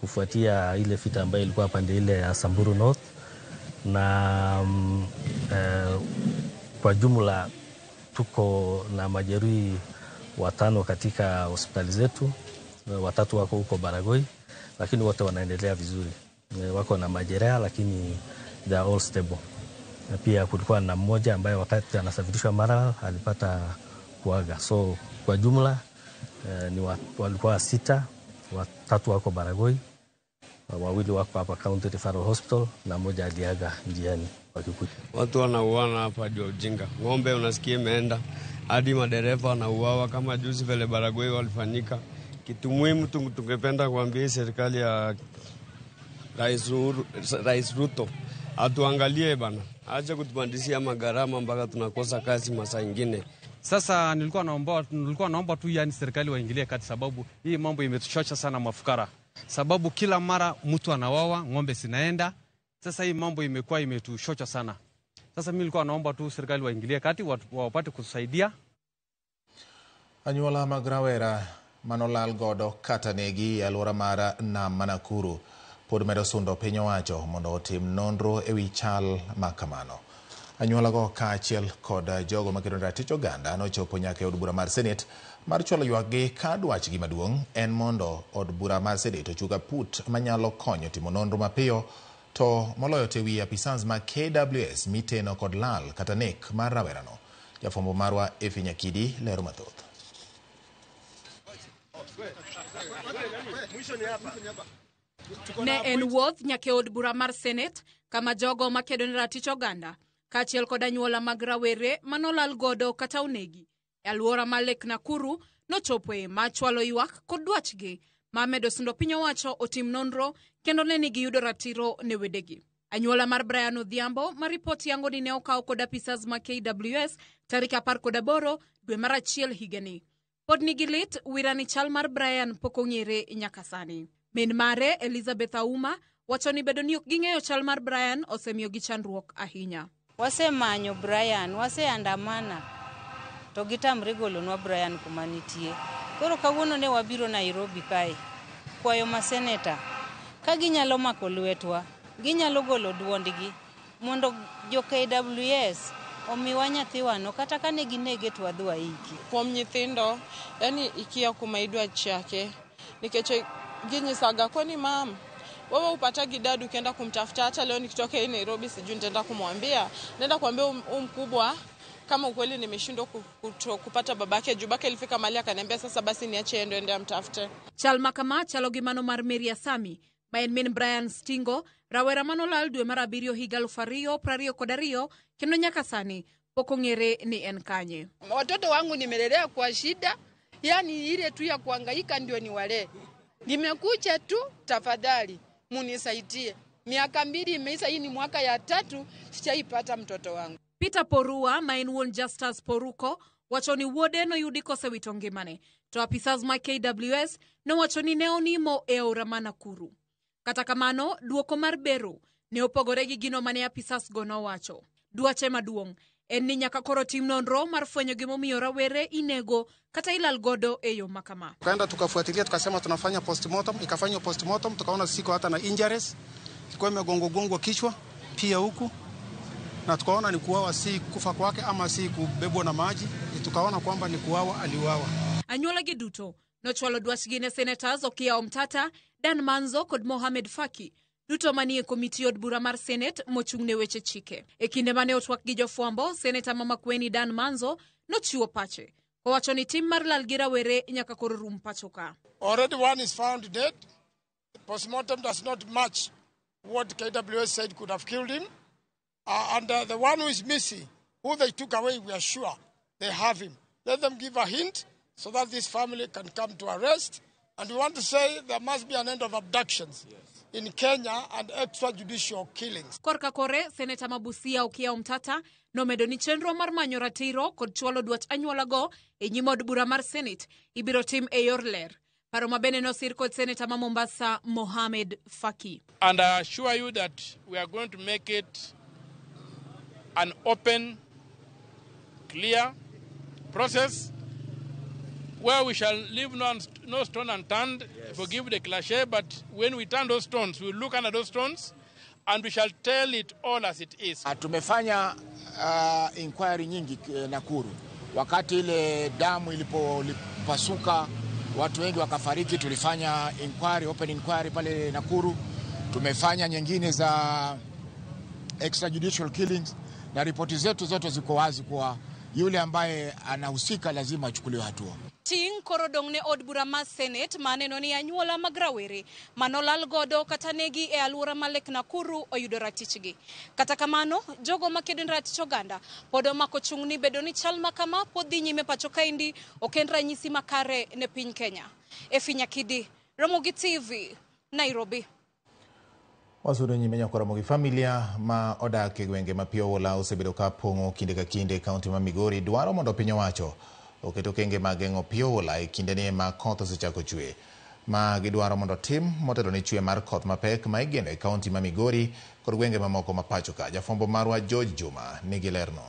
kufuatia ile vita ambayo ilikuwa pande ile ya Samburu North, na kwa jumla tuko na majeruhi 5 katika hospitali zetu. 3 wako huko Baragoi, lakini wote wanaendelea vizuri. Wako na majeraha lakini they are all stable. Na pia kulikuwa na mmoja ambaye wakati anasafirishwa Mara alipata kuaga. So kwa jumla walikuwa 6, 3 wako Baragoi, 2 wako hapa County Referral Hospital na mmoja aliaga njiani wakikuja. Watu wanauana hapa juu ujinga. Ng'ombe unasikia imeenda hadi madereva wanauawa kama juzi vile Baragoi walifanyika. Kitu muhimu tungependa kuambia serikali ya Rais Ruto atuangalie bana. Acha kutupandishia magharama mpaka tunakosa kazi masaa ingine. Sasa nilikuwa naomba tu yani serikali waingilie kati, sababu hii mambo imetuchosha sana mafukara. Sababu kila mara mtu anawawa, ng'ombe zinaenda. Sasa hii mambo imekuwa imetuchosha sana. Sasa mimi nilikuwa naomba tu serikali waingilie kati, wapate kusaidia. Anyuola mag rawera manolal godo kata negi alwora mar Nam Nakuru pod medo sundo piny owacho mondo otim nonro ewi chal makamano. Anyuolago kaachiel kod jogo makedo ratich oganda nochopo nyaka e od bura mar Senate mar chwalo ywakgi ka dwachgi maduong' en mondo od bura mar Senate ochung aput manyalo konyo timo nonro mapiyo to moloyo te wi apisans ma KWS miteno kod lal kata nek mar rawerano. Jafwambo marwa Efi Nyakidi lero mathoth. Ne en wuoth nyaka e od bura mar Senate kama jogo makedo ne ratich oganda kaachiel kod anyuola mag rawere manolal godo kata onegi e alwora mar Lake Nakuru nochopoe machwalo ywak kod dwachgi ma medo sundo piny owacho otim nonro kendo ne nigi yudo ratiro ne wedegi. Anyuola mar Brian Odhiambo ma ripot yango ni ne okawo kod apisas ma KWS tarik 18 dwe mar achiel higani. Pod nigi lit wirani chal mar Brian pok ong'ere nyaka sani. Min mare Elizabeth Auma wacho ni bedo ni ok ging'eyo chal mar Brian osemiyo gi chandruok ahinya. Wasemanyo Brian, waseandamana to gitamre golonwa Brian kuma nitie. Koro kawuono ne wabiro Nairobi kae kwayo ma seneta ka ginyalo mako lwetwa, ginyalo golo duondgi mondo jo KWS omiwa nyathiwano kata kane ginege to wadhwa iki. Kuom nyithindo, yani ikia kuma idwa chake, nikech ginyisaga kwani mama wewe upata gidadu ukienda kumtafuta, hata leo nikitoka Nairobi sijui nitaenda kumwambia, nenda kuambia mkubwa kama ukweli nimeshindwa kupata babake, jubake ilifika mahali akaniambia sasa basi niache ende amtafute. Chal kama chalo gi mano mar Maria Sami ma en min Brian Stingo, rawera manolal dwe mar 7 higa 2022 kendo nyaka sani pok ong'ere ni en kanye. Watoto wangu nimelelea kwa shida, yani ile tu ya kuhangaika ndio niwalee. Nimekuja tu, tafadhali munisaidie. Miaka 2 imeisha, hii ni mwaka ya 3 sijaipata mtoto wangu. Peter Porua ma en wuon Justus Poruko wacho ni wuode noyudi kosewito ngimane, to apisas ma KWS nowacho ni ne onimo e aora ma Nakuru. Kata kamano, duoko mar bero ne opogore gi gino mane apisas go nowacho. Dwache maduong' en ni nyaka koro tim nonro mar fwenyo gimomiyo rawere inego kata ilal godo e yo makama. Tukaenda tukafuatilia, tukasema tunafanya postmortem, ikafanywa postmortem, tukaona siko hata na injuries, ilikuwa imegongwa kichwa pia huku, na tukaona ni kuwawa, si kufa kwake ama si kubebwa na maji, tukaona kwamba ni kuwawa, aliuawa. Anyuola gi duto nochwalo dwachgi ne senators Okiya Omtata, Dan Manzo kod Mohamed Faki duto manie komiti od bura mar Senate mochung' ne weche chike. E kinde mane otwak gi jofwambo, Senator Mama Kweni Dan Manzo nochiwo pache owacho ni tim mar lal gi rawere nyaka koro rum pachoka. Already one is found dead Postmortem does not match what KWS said could have killed him. And the one who is missing, who they took away, we are sure they have him. Let them give a hint so that this family can come to arrest. And we want to say there must be an end of abductions in Kenya and extrajudicial killings. Korka kore, Senator Mabusia Okiya Omtata nomedo ni chenro mar manyo ratiro kod chwalo dwach anyuolago e nyim od bura mar Senate ibiro tim e yor ler. Paro mabene nosir kod Senator ma Mombasa Mohamed Faki. And I assure you that we are going to make it an open, clear process where we shall leave no stone unturned, forgive the cliche, but when we turn those stones, we will look under those stones and we shall tell it all as it is. Tumefanya inquiry nyingi Nakuru. Wakati ile damu ilipopasuka, watu wengi wakafariki, tulifanya inquiry, open inquiry pale Nakuru. Tumefanya nyingine za extrajudicial killings na ripoti zetu zote ziko wazi kwa yule ambaye anahusika lazima achukuliwe hatua. Ting korodong ne od bura mar Senate maneno ni anyuola mag rawere manolal godo kata negi e alwora ma Lake Nakuru oyudo ratichgi. Kata kamano, jogo makedo ne ratich oganda pod omako chung' ni bedo ni chal makama pod dhi nyime pacho kaendi ok en ranyisi makare ne piny Kenya. Efinya Kidi, Ramogi TV, Nairobi. Wasudo nyime nyako Ramogi. Familia ma odak e gwenge ma Pio Oula osebedo ka pongo kinde ka kinde kaunti ma Migori dwaro mondo piny owacho oketo kenge mageng'o Pio Oula e kinde ni ma koth osechako chwe. Ma gidwaro mondo tim motelo ni chwe mar koth mapek ma igeno e kaunti ma Migori kod gwenge mamoko ma pacho ka. Jafwambo marwa George Juma nigi lerno.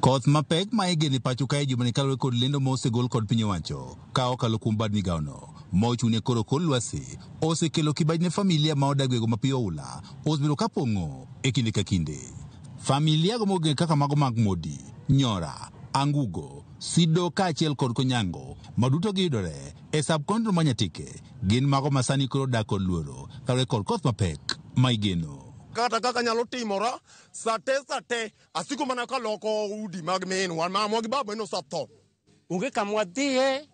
Koth mapek ma igeno e pacho ka e juma ni kalore kod lendo ma osegol kod piny owacho ka okalo kuom bad migaono. Mochune koro kod lwasi osekelo kibaj ne familia ma odak gwenge ma Pio Oula osebedo ka pong'o e kinde ka kinde. Familia go mogeno kaka mago mag Modi, Nyora, Angugo, Sido kaachiel kod Konyango maduto giyudore e subkontinent ma Nyatike gin mago masani koro dak kod luoro kalore kod koth mapek ma igeno. Kata kaka nyalo timora sate asiko mana ka loko udi mag minwa ma mogi babo eno sapto. Unge kamwa dhiye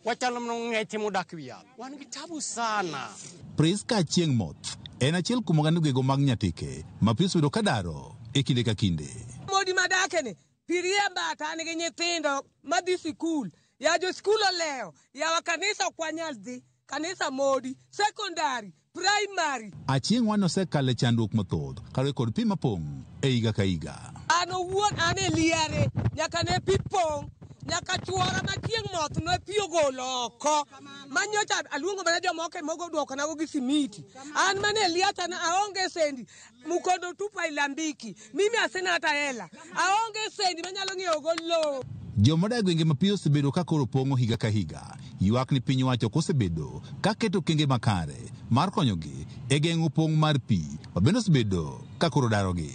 wachalo mnong'eche modak wiya. Wan gi tabu sana. Priska Chieng' Moth en achiel kuom oganda gwego mag Nyatike ma piny osebedo ka daro e kinde ka kinde. Modi madakene pirie mbata nigi nyithindo madhi sikul, ya jo sikul oleo, ya wa kanisa kwanyal dhi, kanisa Modi, secondary, primary. Achieng' wan osekale chandruok mathoth kalore kod pi mapong' e higa ka higa. An owuon an e liare, nyaka ne pi pong', nyaka chuora ma Chieng' Moth ne pi ogolo oko. Manyocha aluongo mana jomoko mogo duoko nago gi simiti. An mane liata na aonge sendi, mukondo tupa ilambiki. Mimi asena hata hela. Aonge sendi manyalo ng'iewo go lowo. Jomodak gwenge ma pi osebedo ka koro pong'o higa ka higa. Ywak ni piny owacho kosebedo ka keto kenge makare mar konyogi e geng'o pong' mar pi ma bende osebedo ka koro darogi.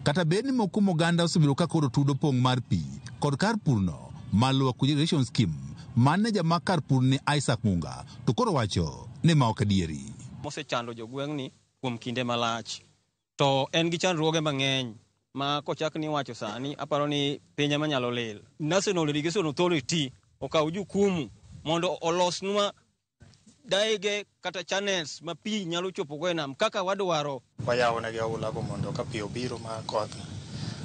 Kata bed ni moko kuom oganda osebedo ka koro tudo pong' mar pi kod kar purno Malwa Cogeneration Scheme maneja ma kar pur ni Isaac Munga to koro wacho ni ma ok adieri. Mosechando jogweng' ni kuom kinde malach to en gi chandruoge mang'eny ma kochak ni wacho sani aparo ni piny ema nyalo lil. National Irrigation Authority okaw jukumu mondo olosnwa daige kata channels ma pi nyalo chopo go e nam kaka wadwaro. Wayawo ne gi oula go mondo ka pi obiro ma koth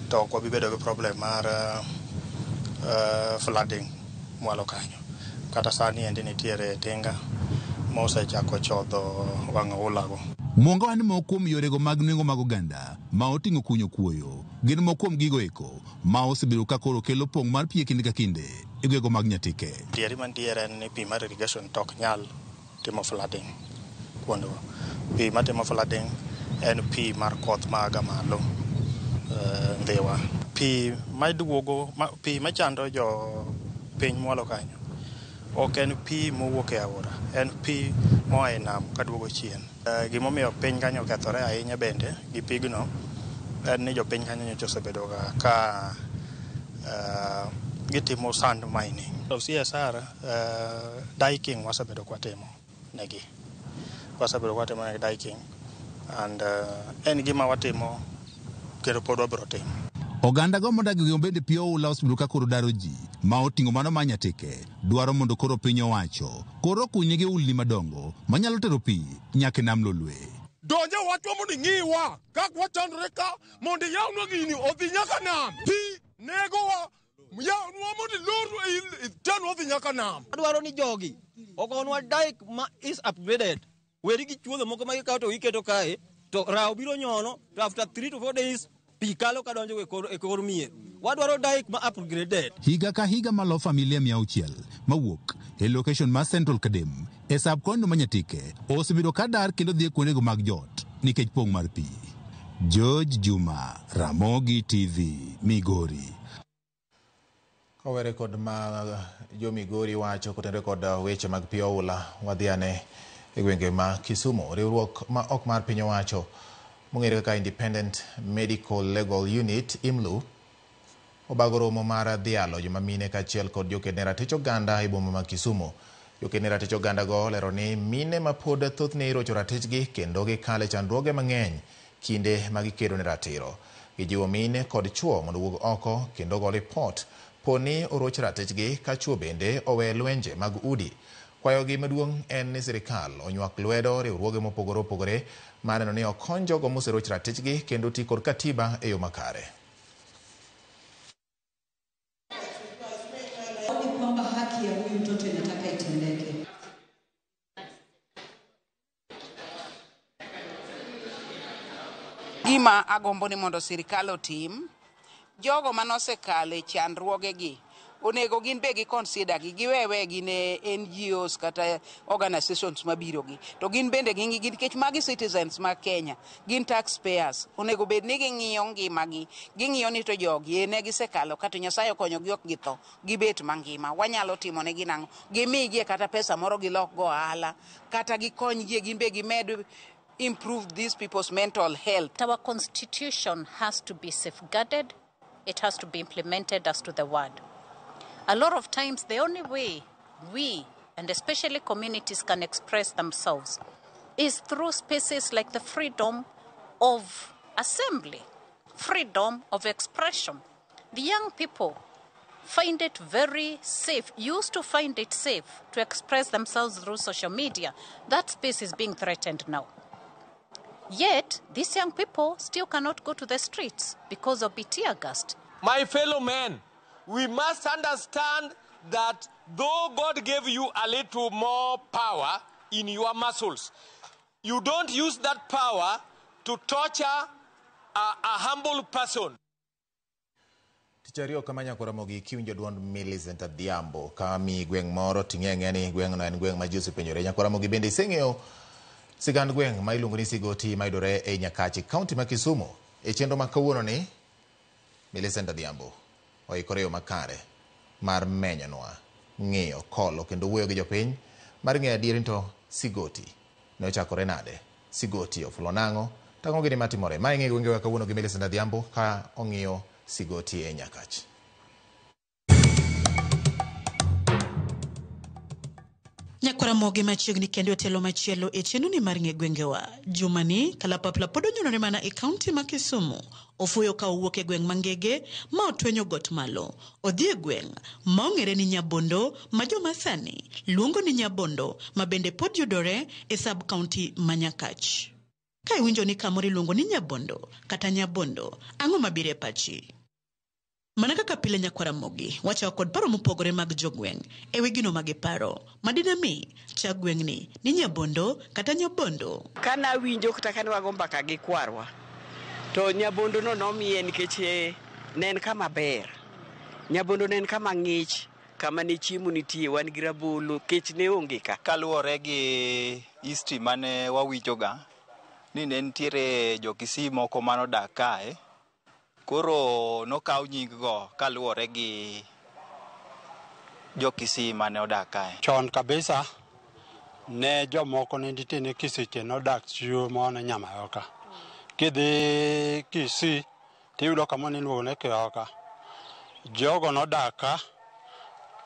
to ok wabi bedo gi problem mar flooding mwalo kanyo. Kata sani endi nitiere tinga ma osechako chodho wang' oula go. Mwonga wani moko kuom yorego mag nengo mag oganda ma oting'o kunyo kuoyo gin moko kuom gigo eko ma osebedo ka koro kelo pong' mar pi e kinde ka kinde e gwego mag Nyatike. Tieri mantiere en ni pi mar irrigation tok nyal timo flooding kuonde. Pi matimo flooding en pi mar koth maga malo Ndhiwa. Pi maduogo pi machando jo piny mwalo kanyo ok en pi mowuok e aora, en pi moa e nam kaduogo chien. Gimomiyo piny kanyo okethore ahinya bende gi pigno en ni jopiny kanyo nyocha osebedo ka gitimo sand mining. CSR diking wasebedo kwatimo negi. Wasebedo kwatimo negi diking and en gima watimo kendo pod wabiro timo. Oganda go modak gi ombende pio ula osbiru ka koro daro ji, ma oting'o mano manyateke, dwaro mondo koro piny owacho, koro kunyigi ulni madongo, manyalo tero pi nyaka nam Lolwe. Donje watwa mondo ng'iwa, kak wachandore ka, mondo yawnwa gini odhi nyaka nam. Pi negowa, yawnwa mondo lor tenwa odhi nyaka nam. Adwaro ni jogi, okonwa dike ma is upgraded. Weri gi chuodho moko ma gikaw to iketo kae, to rao biro nyono, to after 3 to 4 days, pikalo kadonjo e kor mier. Wadwaro dike ma upgraded. Higa ka higa malo familia 600 mawuok e location ma Central Kadem e subkondo manyatike osebiro kadar kendo dhi kuondego mag jot nikech pong' mar pi. George Juma, Ramogi TV, Migori. Kowere kod mag jo Migori wacho kotenre kod weche mag pi oula wadhiane e gwenge ma Kisumu. Riwruok ma ok mar piny owacho mong'ere kaka Independent Medical Legal Unit IMLU obago romo mar dhialo joma mine kaachiel kod joked ne ratich oganda e boma ma Kisumu. Joked ne ratich oganda go lero ni mine ma pod thothne irocho ratichgi kendo gikale chandruoge mang'eny kinde ma gikedo ne ratiro. Gijiwo mine kod chwo mondo wuog oko kendo go ripot poni oroch ratichgi ka chwo bende owe lwenje mag udi. Kwayogi maduong' en ni sirikal onywak lwedo riwruoge mopogore opogore mar neno ni okony jogo moseroch ratichgi kendo ti kod katiba e yo makare. Kwamba haki ya huyu mtoto inataka itendeke. Gima agombo ni mondo sirikal otim, jogo manosekale chandruogegi onego gin be gi consider gi giwewe gi ne NGOs kata organizations mabiro gi to gin bende gi nikech magi citizens ma Kenya gin taxpayers onego bed ni ging'iyo ngimagi ging'iyo ni to jogi ne gisekalo kata Nyasaye okonyogi ok githo gibet mangima wanyalo timo ne ginang'o gimigi kata pesa moro gilok go ohala kata gikonygi gin be gimed improve these people's mental health. Our constitution has to be safeguarded. It has to be implemented as to the word. A lot of times, the only way we, and especially communities, can express themselves is through spaces like the freedom of assembly, freedom of expression. The young people find it very safe, used to find it safe to express themselves through social media. That space is being threatened now. Yet, these young people still cannot go to the streets because of tear gas. My fellow men, we must understand that though God gave you a little more power in your muscles, you don't use that power to torture a humble person. Tichario kama Nyakoramogi kiwinjo duond Millicent Adhiambo kami gweng' moro ting'eng'e ni gweng' no en gweng' ma ji osepenjore. Nyakoramogi bende iseng'eyo sigand gweng' ma iluongo ni Sigoti mayudore e Nyakachi, kaunti ma Kisumu. E chenro ma kawuono ni Millicent Adhiambo oikore yo makare mar menyonwa ng'iyo kolo kendo wuoyo gi jopiny mar ng'eyo adieri to Sigoti ne ochakore nade, Sigoti ofulo nang'o, tang'o gini matimore. Ma ing'e gwenge wa kawuono gi Millicent Adhiambo ka ong'iyo Sigoti e Nyakachi. Nyakoramogi machiegni kendo otelo machielo e chenuni mar ng'e gwengewa. Jumani kalapapla pod onyonore mana e kaunti ma Kisumu. Ofuyo ka owuok e gweng' mangege ma otwenyo got malo. Odhi e gweng' ma ong'ere ni Nyabondo ma jomasani luongo ni Nyabondo ma bende pod yudore e sub-county ma Nyakach. Ka iwinjo ni kamoro iluongo ni Nyabondo kata Nyabondo, ang'o mabiro e pachi? Mana kaka pile Nyakoramogi wacho kod paro mopogore mag jogweng' e wi gino magiparo madinami cha gweng'ni ni Nyabondo kata Nyabondo. Kana winjo kata kan wago mbaka gi kwarwa to Nyabondo no nomiye nikech ne en kama ber. Nyabondo ne en kama ng'ich, kama ne chiemo nitie, wan gi rabolo, kech ne onge ka. Kaluwore gi history mane wawinjoga ni ne nitiere jo-Kisii moko manodak kae, koro nokaw nying go kaluwore gi jo-Kisii mane odak kae. Chon kabisa ne jomoko ne nitie ne Kisiche nodak chiwo mane Nyamayoka. Kidhi Kisii tiyudo kama ne iluongo ne Kioka. Jogo nodak ka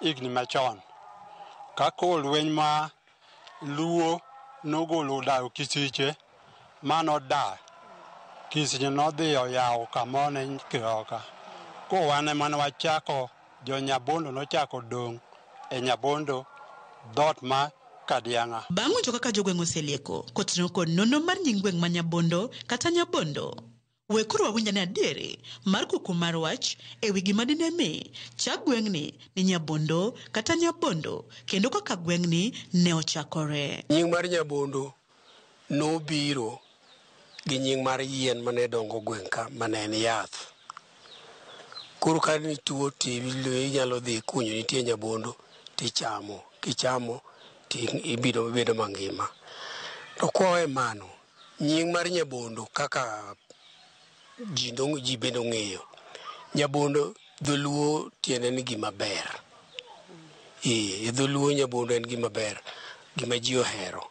higni machon. Ka lweny ma Luo nogolo dayo Kisiche mano dak. Kisiche nodhi oyawo kama ne Kioka. ko wane mana wachako jo Nyabondo nochako dong e Nyabondo dot ma Kadianga. Bang' winjo kaka jogweng' oselieko kotenore kod nono mar nying gweng' ma Nyabondo kata Nyabondo, we koro wawinjane adieri mar kuku mar wach e wi gima dine mi chak gweng'ni ni Nyabondo kata Nyabondo kendo kaka gweng'ni ne ochakore. Nying mar Nyabondo nobiro gi nying mar yien mane dongo gweng' ka mane en yath. Koro ka nituo inyalo dhi kunyo nitie Nyabondo tichamo, kichamo ibido bedo mangima. To kowe mano nying mar Nyabondo kaka ji bedo ng'eyo, Nyabondo dholuo tiende ni gima ber. Dholuo Nyabondo en gima ber, gima ji ohero.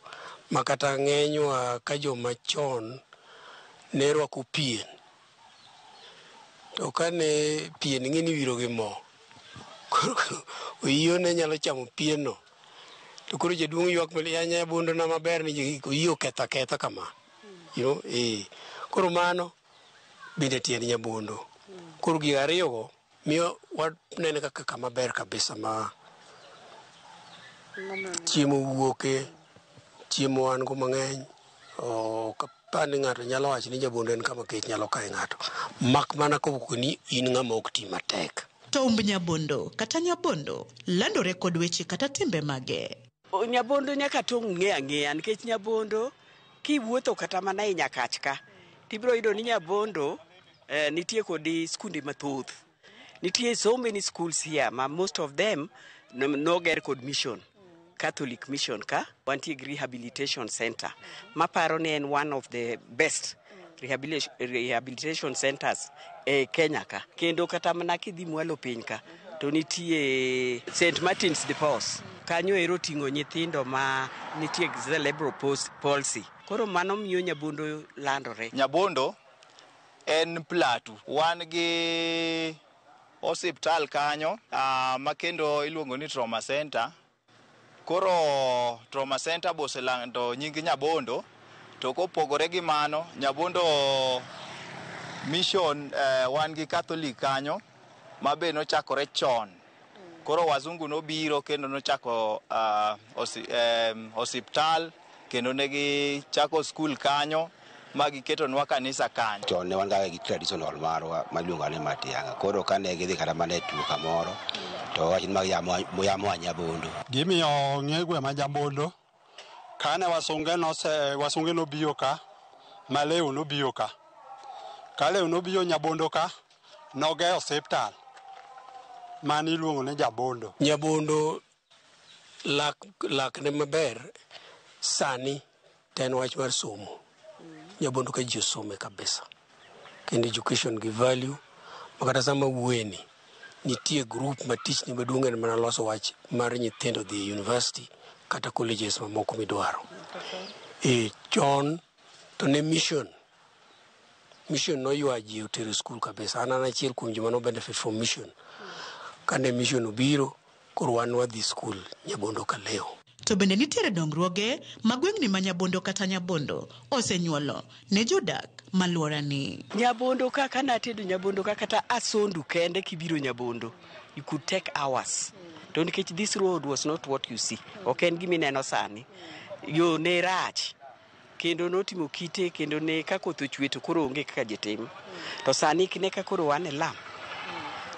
Makata ng'enywa ka joma chon ne rwako pien, to kane pien ng'eni wiro gi mo, oyiyo ne nyalo chamo pien no, to koro jaduong' ywak ya Nyabondo na maber ni oyiyo ketha kama, koro mano bende tiend Nyabondo. Koro gik ariyogo miyo wanene kaka kama ber kabisa ma chiemo wuoke, chiemo wan go mang'eny. Kapani ng'ato nyalo wacho ni Nyabondo en kama kech nyalo kae ng'ato, mak mana kopoko ni in ng'ama ok ti matek. To umb Nyabondo kata Nyabondo landore kod weche kata timbe mage. Nyabondo nyaka tong' ng'eya nikech Nyabondo kiwuotho kata mana e Nyakach ka tibiro yudo ni Nyabondo nitie kodi skunde mathoth. Nitie so many schools here, most of them no get kod mission, Catholic mission ka. Wantie rehabilitation center. Maparo ni en one of the best rehabilitation centers e Kenya ka. Kendo kata mana kidhi mwalo piny ka to nitie St. Martin's de Paus. Kanyo ero ting'o nyithindo ma nitie cerebral palsy. Koro mano miyo Nyabondo landore. Nyabondo en platu. Wan gi osiptal kanyo ma kendo iluongo ni trauma center. Koro trauma center boselando nying Nyabondo, to kopogore gi mano Nyabondo mission wan gi Catholic kanyo ma be nochakore chon. Koro wazungu nobiro kendo nochako osiptal kendo negi chako school kanyo ma giketonwa kanisa kanyo. Chon ne wan ga gi traditional marwa maluongo ni Matianga. Koro kane gidhi kata mane tuo kamoro to wach mag yamo Nyabondo. Gimiyo ng'egwe ma Nyabondo kane wasunge nobiro ka, Maleo nobiro ka. Kaleo nobiro Nyabondo ka, noge osiptal mani iluongo ni Nyabondo. Nyabondo lak ne maber sani ten wach mar somo. Nyabondo ka ji osome kabisa. Kendo education gi value. Makata sama wueni nitie group ma tich ni maduong' en mana loso wach mar nyithindo dhi university kata colleges mamoko midwaro. Chon to ne mission noywa ji otero school kabisa. An achiel kuom joma no benefit from mission. Kane mission obiro, koro wan wadhi school Nyabondo ka leo. To bende nitiere dongruoge ma gweng'ni ma Nyabondo kata Nyabondo osenyuolo ne jodak maluorani. Nyabondo ka kana tedo Nyabondo ka kata Asondu kende kibiro Nyabondo, you could take hours. To nikech this road was not what you see. Ok en gimi neno sani. Yo ne rach. Kendo notimo kite kendo ne kakoth ochwe to koro onge kaka jitim. To sani kine ka koro wan e lam.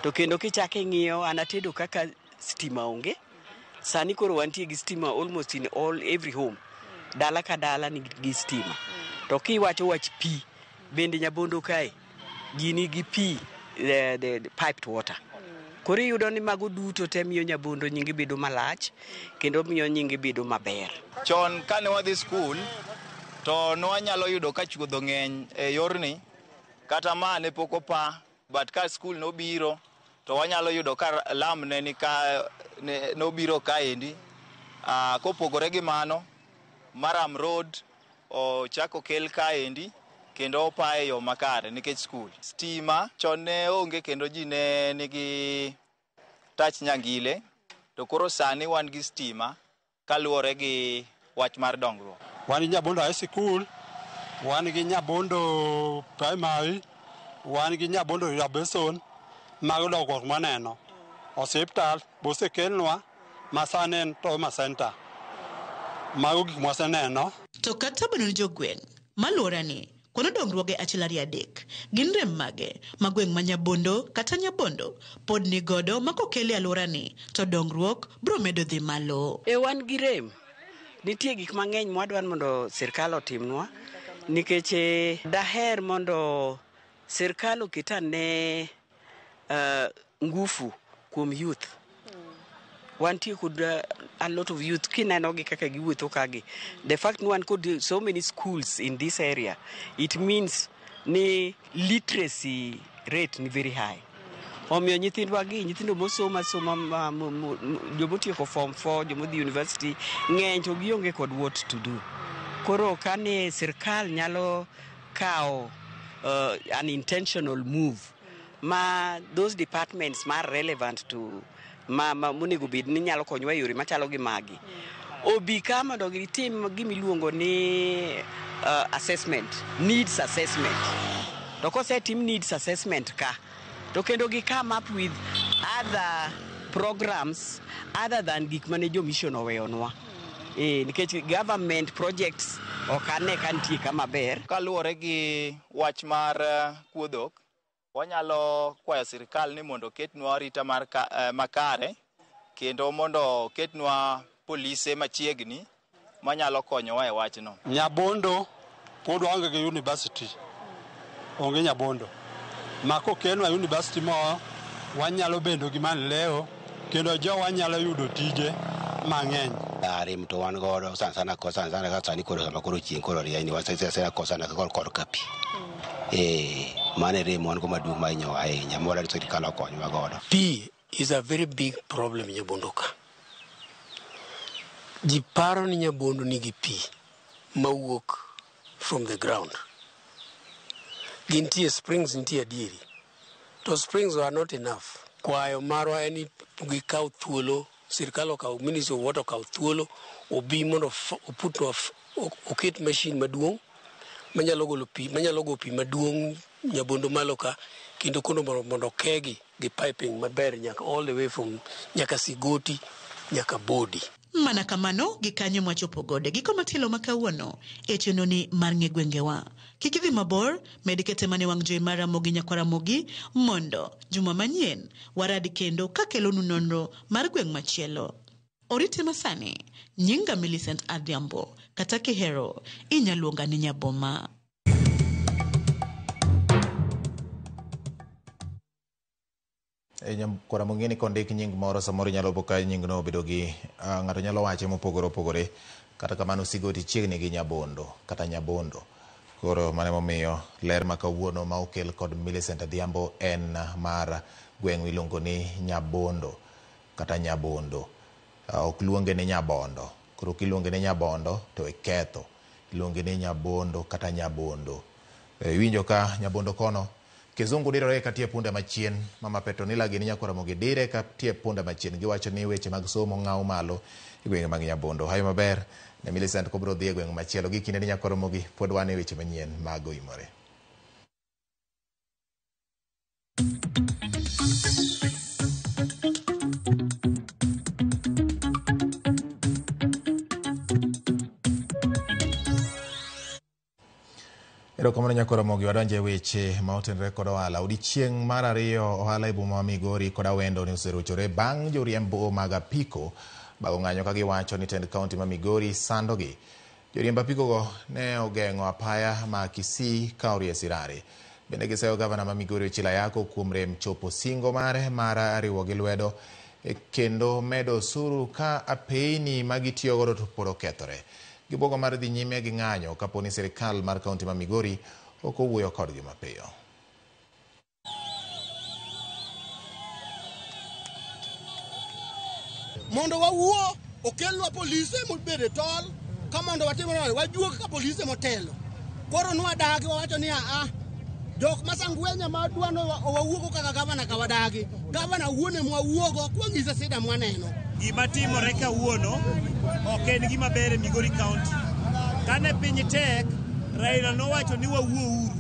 To kendo kichake ng'iyo anatedo kaka stima onge. Sani koro wantie gi stima almost in every home. Dala ka dala ni gi stima. To kiwacho wach pi bende Nyabondo kae gini gi pi the piped water. Koro yudo ni mago duto te miyo Nyabondo nyingi bedo malach kendo miyo nyingi bedo maber. Chon kane wadhi school to nwanyalo yudo ka chuodho ng'eny e yorni kata ma ne pok opa, but ka school nobiro to wanyalo yudo ka lam ne nobiro kaendi. Kopogore gi mano, Maram Road ochako kel kaendi kendo opa e yo makare nikech school. Stima chon ne onge kendo ji ne nigi tach nyangile, to koro sani wan gi stima kaluwore gi wach mar dongruok. Wan gi Nyabondo High School, wan gi Nyabondo Primary, wan gi Nyabondo Rabeson, mag lokruok maneno. Osiptal bosekelnwa masanen to masenta. Mago gik mwaseneno. To kata bano ni jogweng' malorani kono dongruoge achiel ariyo adek gin rem mage magweng' ma Nyabondo kata Nyabondo pod ni godo makokele alorani to dongruok bro medo dhi malo. Wan gi rem. Nitie gik mang'eny mwadwan mondo sirkal otimnwa nikech daher mondo sirkal oketane ngufu kuom youth. Wantie kod a lot of youth kineno gi kaka giwuotho kagi. The fact one could so many schools in this area, it means ni literacy rate ni very high. Omiyo nyithindo mosoma jomotieko form 4, jomodhi university ng'eny to gionge kod what to do. Koro kane sirkal nyalo kao an intentional move ma those departments are relevant to monego bed ni nyalo konyowa yore machalo gi magi. Obi kama mondo gitim gimiluongo ni assessment, needs assessment. To kosetim needs assessment ka, to kendo gi come up with other programs other than gik mane jo mission oweyonwa. Nikech government projects okane kantie kama ber. Kaluwore gi wach mar kuodhok, wanyalo kwayo sirkal ni mondo ketnwa arita makare kendo mondo ketnwa polise machiegni manyalo konyowa e wachno. Nyabondo pod waonge gi university. Onge Nyabondo. Mako kenwa university mo wanyalo bedo gi manleo kendo wanyalo yudo tije mang'eny. Rem to wan godo sana ka sani koro sama koro chieng' koro rieny wasesera kosana kor kapi. Mane rem wan go maduong' mainyo ahinya mola sirkal okonywa godo. P is a very big problem Nyabondo ka. Ji paro ni Nyabondo nigi pi mawuok from the ground. Gintie springs nitie adieri. To springs are not enough. Kwayo marwa en ni gikaw thuolo, sirkal okaw, Ministry of Water okaw thuolo, obi mondo oket machine maduong' manyalo go pi maduong' Nyabondo malo ka, kendo kono mondo kegi gi piping maber nyaka all the way from nyaka Sigoti nyaka Bodi. Mana kamano gikanyo mwachopo gode giko matilo makawuono e chenoni mar ng'e gwengewa. Kik idhi mabor, med kete mane wang' jowi mar Ramogi nyaka Ramogi mondo juma manyien waradi kendo kakelonu nonro mar gweng' machielo. Orite masani, nyinga Millicent Adhiambo kata kihero inyaluonga ni Nyaboma. Kora mong'eni kondik nying moro samoro nyalo boka nying no bedo gi ng'ato nyalo wache mopogore opogore, kata kamano Sigoti chiegni gi Nyabondo kata Nyabondo. Koro mane momiyo ler makawuono ma okel kod Millicent Adhiambo en mar gweng' miluongo ni Nyabondo kata Nyabondo. Ok luonge ni Nyabondo. Koro kiluonge ni Nyabondo to iketho. Iluonge ni Nyabondo kata Nyabondo. Winjo ka Nyabondo kono Kizungu dirore ka tie punde machien, Mama Petronila gini nyakora mogi dire ka tie punde machien. Giwacho ni weche mag somo ng'aw malo gwenge mag Nyabondo. Hayo maber, ne Millicent kobro dhi e gwenge machielo gi kinde ni nyakora mogi pod wane weche manyien mag Oimore. Erokamano nyakora mogi wadonje weche ma otenre kod ohala. Odiochieng' mar ariyo ohala e boma ma Migori kod Awendo ne oseruchore bang' joriembo mag apiko bago ng'anyo ka giwacho ni tend kaunti ma Migori sandogi. Joriemb apiko go ne ogeng'o apaya ma Kisii ka orie sirare. Bende giseyo gavana ma Migori Ochilo Ayako kuom rem chopo singo mare mar riwo gi lwedo kendo medo osuru ka apeyni ma gitiyo godo to pod okethore. Gibogo mar dhi nyime gi ng'anyo kapo ni sirkal mar kaunti ma Migori ok owuoyo kodgi mapiyo. Mondo wawuo okelwa polise mobede tol ka mondo watimo wajuog ka polise motelo. Koro nwadagi wawacho ni jok masangwenya madwano wawuogo kaka gavana ka wadagi. Gavana wuone mwawuogo kwangisa sida mwaneno. Gima timore kawuono ok en gima ber e Migori County. Kane piny tek, Raila nowacho ni wawuo uru.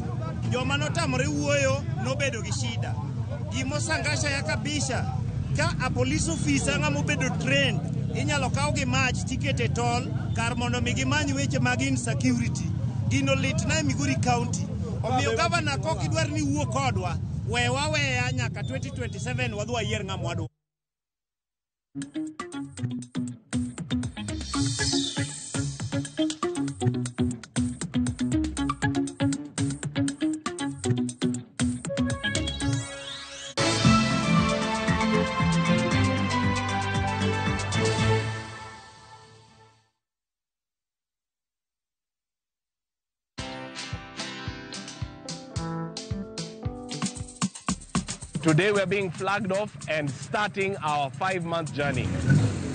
Joma notamore wuoyo nobedo gi shida. Gimosangasha ya kabisha ka a police officer ngamo bedo trained inyalo kaw gi match ticket e toll kar mondo mi gimany weche mag insecurity gino lit na Migori County omiyo governor kok idwar ni wuo kodwa weya nyaka 2027 wadwa yier ng'amwa. Today we're being flagged off and starting our 5-month journey.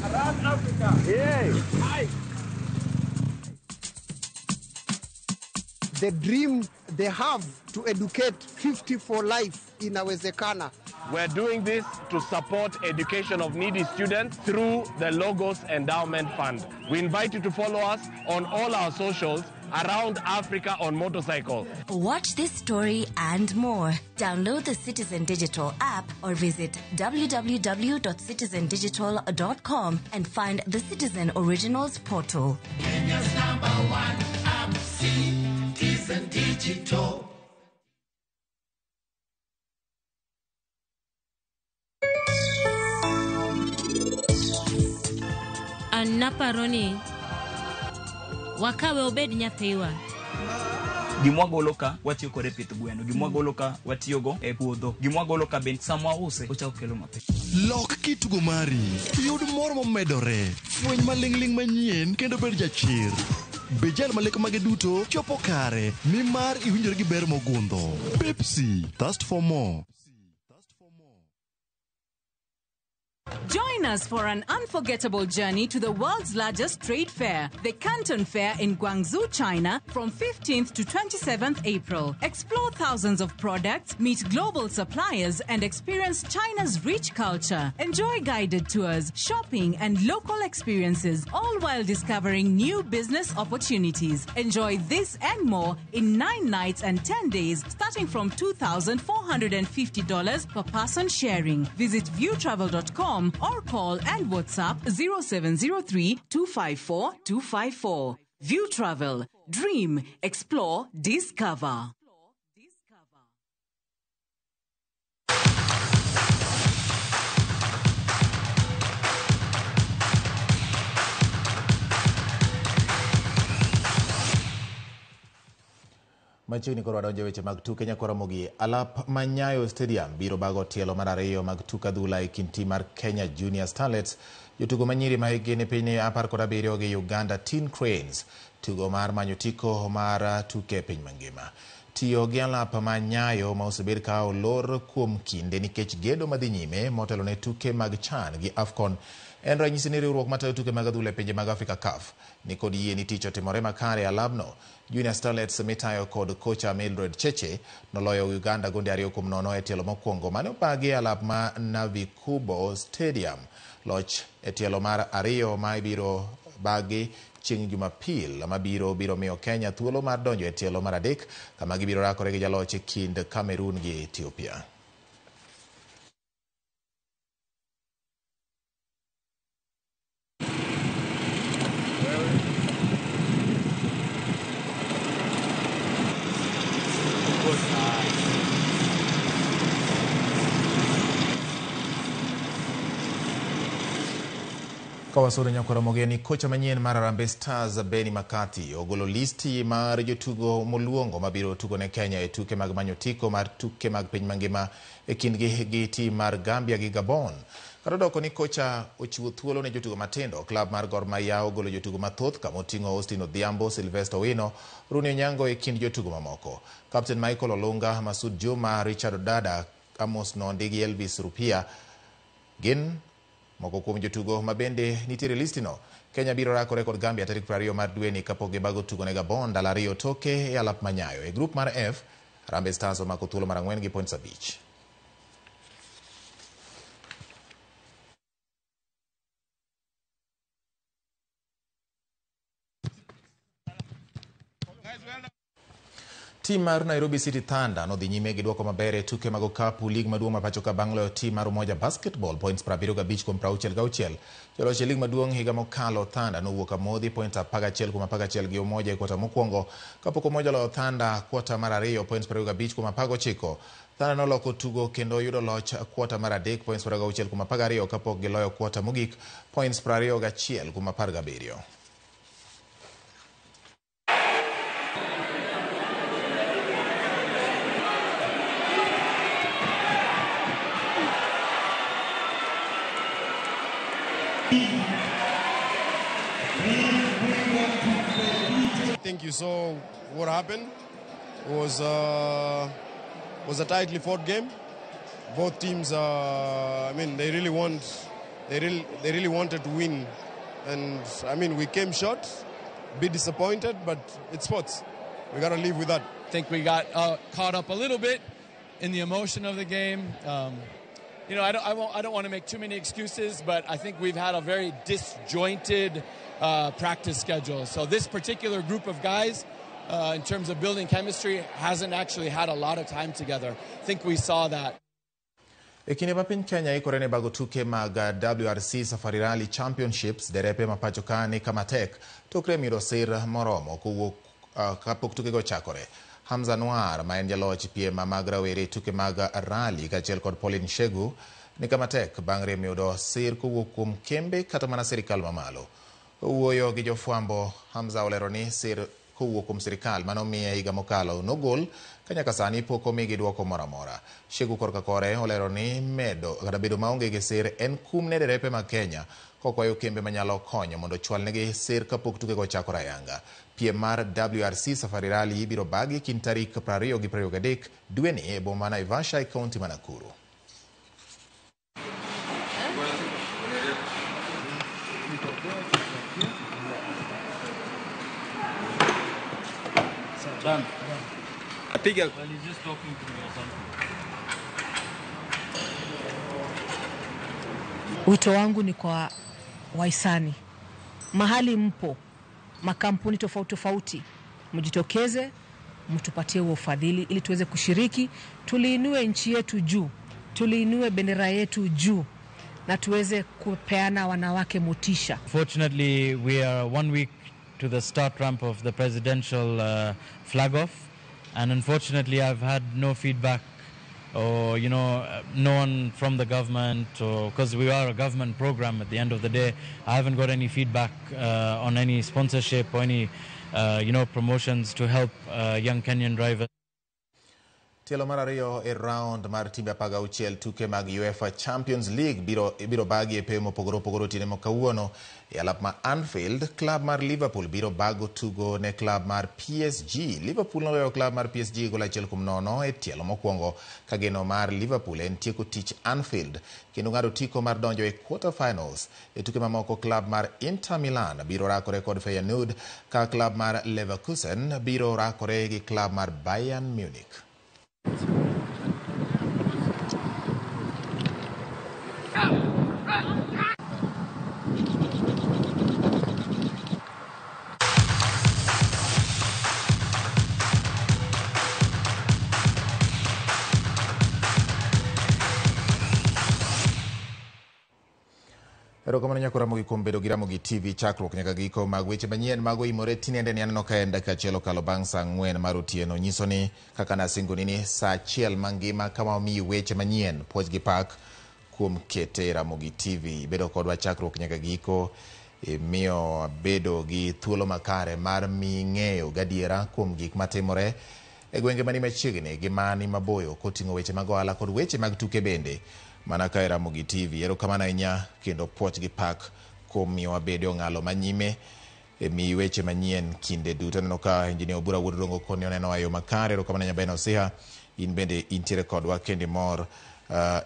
Around Africa. Yay! Hi. The dream they have to educate 50 for life inawezekana. We're doing this to support education of needy students through the Logos Endowment Fund. We invite you to follow us on all our socials around Africa on motorcycle. Watch this story and more. Download the Citizen Digital app or visit www.citizendigital.com and find the Citizen Originals portal. Kenya's #1 app, Citizen Digital. Naparoni wakawe obed nyathiwa. Gimwagolo ka watiyo kode pith gweno, gimwagolo ka watiyo go e puodho, gimwagolo ka ben samwa use ochako kelo mape. Lok kitugo mari, yud mor momedore, fweny maling'ling manyien kendo bed jachir. Bejal malek mage duto chopo kare, nimar iwinjore gi ber mogundho. Pepsi, thirst for more. Join us for an unforgettable journey to the world's largest trade fair, the Canton Fair in Guangzhou, China, from 15th to 27th April. Explore thousands of products, meet global suppliers, and experience China's rich culture. Enjoy guided tours, shopping, and local experiences, all while discovering new business opportunities. Enjoy this and more in 9 nights and 10 days, starting from $2,450 per person sharing. Visit viewtravel.com or call and WhatsApp 0703 254 254. View Travel. Dream, explore, discover. Machiegni koro wadonjo weche mag tuke nyakoromogi. Alap Manyayo Stadium biro bago tielo mar ariyo mag tuk adhula e kind tim mar Kenya Junior Starlets, jotugo manyiri ma hikgi ni piny 17 gi Uganda Teen Cranes, tugo mar manyo tiko mar tuke piny mangima. Tiyo gi alap Manyayo ma osebed ka olor kuom kinde nikech gedo madhi nyime motelo ne tuke mag CHAN gi AFCON en ranyisi ni riwruok matayo tuke mag adhula e pinje mag Afrika CAF ni kod yie ni tich otimore makare. Alabno Junior Starlets mitayo kod kocha Mildred Cheche noloyo Uganda gonde 2-0 e tielo mokwongo mane opagi alap ma Navikubo Stadium. Loch e tielo mar ariyo ma ibiro bagi chieng' Jumapil mabiro miyo Kenya thuolo mar donjo e tielo mar adek kama gibiro rakore gi jaloch e kind Cameroon gi Ethiopia. Kawasoro nyakoromogi ni kocha manyien mar Harambee Stars Benny McCarthy ogolo listi mar jotugo moluongo mabiro tugo ne Kenya e tuke mag manyo tiko mar tuke mag piny mangima e kindgi gi tim mar Gambia gi Gabon. Kata doko ni kocha ochiwo thuolo ne jotugo matindo. Klab mar Gor Mahia ogolo jotugo mathoth kama oting'o Austin Odhiambo, Sylvester Owino, Rooney Onyango e kind jotugo mamoko. Captain Michael Olunga, Masud Juma, Richard Odada, Amos Nondi gi Elvis Rupia gin moko kuom jotugo mabende nitiere listino. Kenya biro rakore kod Gambia tarik 20 mar dweni kapok gibago tugo ne Gabon ndalo ariyo toke e alap Manyayo. E grup mar F, Harambee Stars omako thuolo mar 4 gi points 5. Tim mar Nairobi City Thunder nodhi nyime gi duoko maber e tuke mag okapu lig maduong' ma pacho ka bang' loyo tim mar Umoja Basketball points 75 kuom 66. Joloch lig maduong' higa mokalo Thunder nowuok amodhi points 11 kuom 11 gi Umoja e kwata mokwongo kapok Umoja loyo Thunder kwata mar ariyo points 25 kuom 19. Thunder noloko tugo kendo yudo loch kwata mar adek points 26 kuom 12 kapok giloyo kwata mogik points 21 kuom 17. I think you saw what happened. It was a tightly fought game. Both teams, I mean, they really wanted to win, and I mean, we came short. A bit disappointed, but it's sports. We got to live with that. I think we got caught up a little bit in the emotion of the game. You know, I don't want to make too many excuses, but I think we've had a very disjointed practice schedule. So this particular group of guys, in terms of building chemistry, hasn't actually had a lot of time together. I think we saw that. Ekinde ma piny Kenya ikore ne bago tuke mag WRC Safari Rally Championships, derepe ma pacho ka ni kama tek tokre miro sir moromo kowuok kapok tuke go chakore. Hamza Noir ma en jaloch piem mag rawere tuke mag rally kaachiel kod Pauline Shegu ni kama tek bang' rem yudo sir kowuok kuom kembe kata mana sirikal mamalo. Owuoyo gi jofwambo, Hamza olero ni sir kowuok kuom sirikal manomiye higa mokalo nogol kanyaka sani pok omigi duoko moro amora. Shegu korka kore olero ni medo kata bedo maonge gi sir en kum ne derepe mag Kenya kokwayo kembe manyalo konyo mondo chwalnegi sir kapok tuke go chakore ayanga. Piem mar WRC Safari Rally ibiro bagi kind tarik 20 gi 23 dwe ni e boma Naivasha e kaunti ma Nakuru. I think he's just talking to me or something. Wito wangu ni kwa wahisani. Mahali mpo, makampuni tofauti, mjitokeze, mtupatie ufadhili ili tuweze kushiriki, tuliinue nchi yetu juu, tuliinue bendera yetu juu na tuweze kupeana wanawake motisha. Fortunately, we are 1 week to the start ramp of the presidential flag off, and unfortunately I've had no feedback or no one from the government, or because we are a government program at the end of the day, I haven't got any feedback on any sponsorship or any promotions to help young Kenyan drivers. Tielo mar ariyo e round mar timbe 16 tuke mag UEFA Champions League biro bagi e piem mopogore opogore otieno ma kawuono e alap ma Anfield. Klab mar Liverpool biro bago tugo ne klab mar PSG. Liverpool noloyo klab mar PSG gol 1-0 e tielo mokwongo ka geno mar Liverpool en tieko tich Anfield kendo ng'ado tiko mar donjo e quarter finals. E tuke mamoko klab mar Inter Milan biro rakore kod Feyenoord ka klab mar Leverkusen biro rakore gi klab mar Bayern Munich. Erokamano nyakora mogi kuom bedo gi Ramogi TV chakruok nyaka giko mag weche manyien mago imore tinende ni aneno ka en dakika achiel okalo bang' saa 4 mar otieno. Nyiso ni kaka nasingoni ni saa 1 mangima kama omiyi weche manyien puoch gi pak kuom kete Ramogi TV. Bedo kodwa chakruok nyaka giko miyo bedo gi thuolo makare mar ming'eyo gadiera kuom gik matimore e gwenge mani machiegni gi mani maboyo koting'o weche mag ohala kod weche mag tuke bende. Mana ka Ramogi TV. Erokamano ahinya kendo puoch gi pak kuom miyo wabedo ng'alo manyime e mi weche manyien kinde duto. Neno ka Injinia Obura Wuod Rongo koni oneno ayo makare. Erokamano Nyabaina Osiha, in bende intiere kodwa kendi mor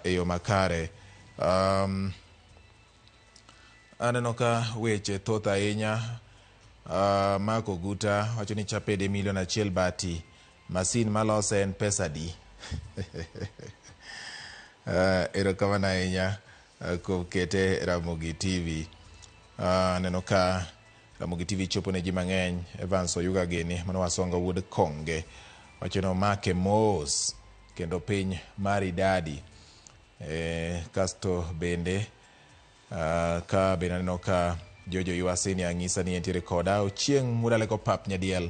e yo makare. Aneno ka weche thoth ahinya. Marco Guta wacho ni chapede $1,000,000 bati masin malose en pesa di. Erokamano ahinya kuom kete Ramogi TV. Neno ka Ramogi TV chopo ne ji mang'eny. Evans Oyuga Geni mano Wasonga Wuod Konge wacho make mos kendo piny maridadi. Kasto bende ka bende aneno ka Jojo Yuasini ang'isa ni entiere koda Ochieng' Mudaleko pap nyadiel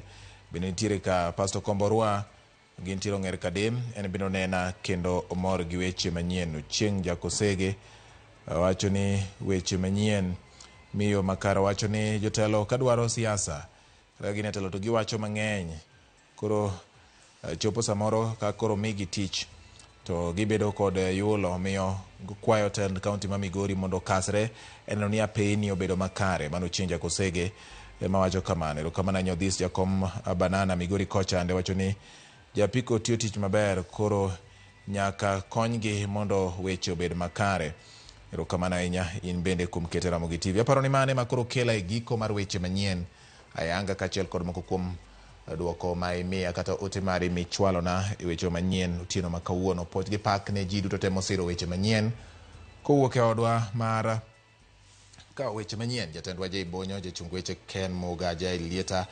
bende entiere ka Pastor Komborwa gintiere ong'er kadem en bende onena kendo omor gi weche manyien. Ochieng' Jakosege wacho ni weche manyien. Miyo Makara wacho ni jotelo kadwaro siasa gine telo to giwacho mang'eny koro chopo samoro ka koro migi tich to gibedo kod yulo miyo kwayo tend kaunti ma Migori mondo kasre eneno ni apeni obedo makare. Mano Ochieng' Jakosege mawacho kamano. Erokamano Nyodhis Jakom Banana Migori kocha ande wacho ni japiko tiyo tich maber koro nyaka konygi mondo weche obed makare. Erokamano ahinya in bende kuom keto Ramogi TV. Aparo ni mane makoro kela e giko mar weche manyien ayanga kachiel kod moko kuom duoko ma imiya kata ote mari michwalo na e weche manyien otieno ma kawuono. Pot gi pak ne ji duto temo siro weche manyien kowuok e odwa mar ka weche manyien. Jatendwa Jay Bonyo, jachung weche Ken Muga, Jay Lieta,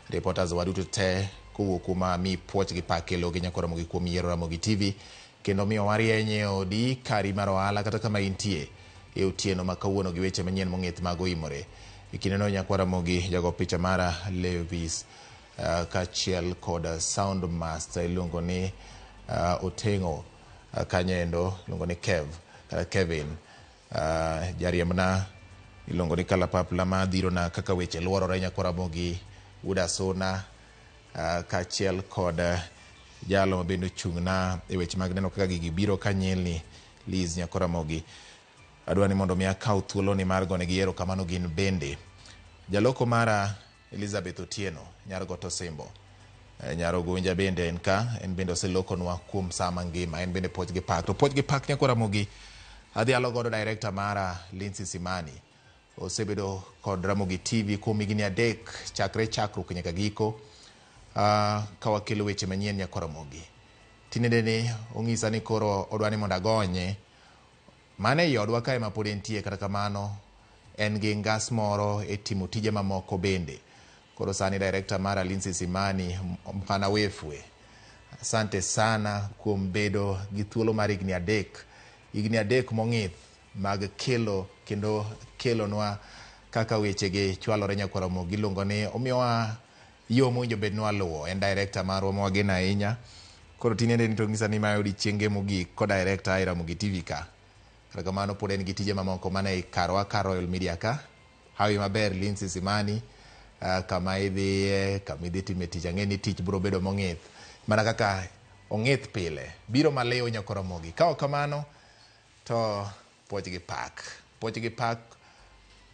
reporters waduto te kowuok kuma mi pot gi pak kelo gi nyakoro Ramogi kuom yiero Ramogi TV kendo miyo warienye odi kari mar ohala kata kama intie e otieno ma kawuono gi weche manyien mong'ith mago imore. Ikineno nyakwa Ramogi jago picha mara Levis kachiel kod sound master iluongo ni Otengo kanyendo iluongo ni Kevin jariembna iluongo ni Kalapapla ma dhiro na kaka weche luorore nyakwa Ramogi Uda Sona kachiel kod jalo mabendo chung'na e weche mag neno kaka gigi biro kanyelni Liz nyakwa Ramogi. Adwani mondo mi akaw thuolo ni mar gone giero kamano gin bende jaloko mara Elizabeth Otieno nyar goto Simbo nyaro gonja bende en ka en bende oseloko nwa kuom sama ngima en bende Pot gi pak to Pot gi pak nyakwa Ramogi adhi alo godo director mara Lindsay Simani osebedo kod Ramogi TV kuom higni 3 chakre chakruok nyaka giko ka wakelo weche manyien nyakwa Ramogi. Tinende ni ong'isa ni koro odwani mondo agonye mane yodwa kae ma pod entie kata kamano en gi ngas moro e timo tije mamoko bende. Koro sani director mara Lindsay Simani mpana wefwe. Asante sana kuom bedo gi thuolo mar higni 3 mong'ith mag kelo kendo kelo nwa kaka weche gi chwalore nyakwa Ramogi. Luongo ni omiyowa yo mwinjo bed nwa luwo en director marwa mwagena ahinya. Koro tinende ni tong'isa ni mayo odichienge mogik ko director ai Ramogi TV ka. Kata kamano pod en gi tije mamoko mane i karwa ka Royal Media ka. Hawi maber Lindsay Simani kama idhi time tich ang'eni tich biro bedo mong'ith mana kaka ong'ith pile biro maleo nyakwa Ramogi. Ka kamano to Pot gi pak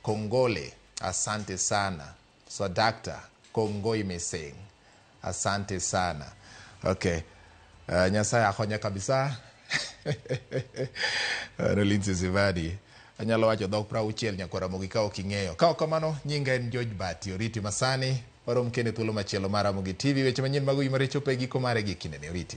Kongole asante sana. So doctor Kongoi Meseng asante sana. Okay. Nyasaye akonya kabisa. Lindsay Simani anyalo wacho dhok 60 nyakwa Ramogi ka ok ing'eyo. Ka kamano nyinga en George Bati oriti masani warom kene thuolo machielo mar Ramogi TV weche manyien mag imore chopo e giko mare gi kinde ne oriti.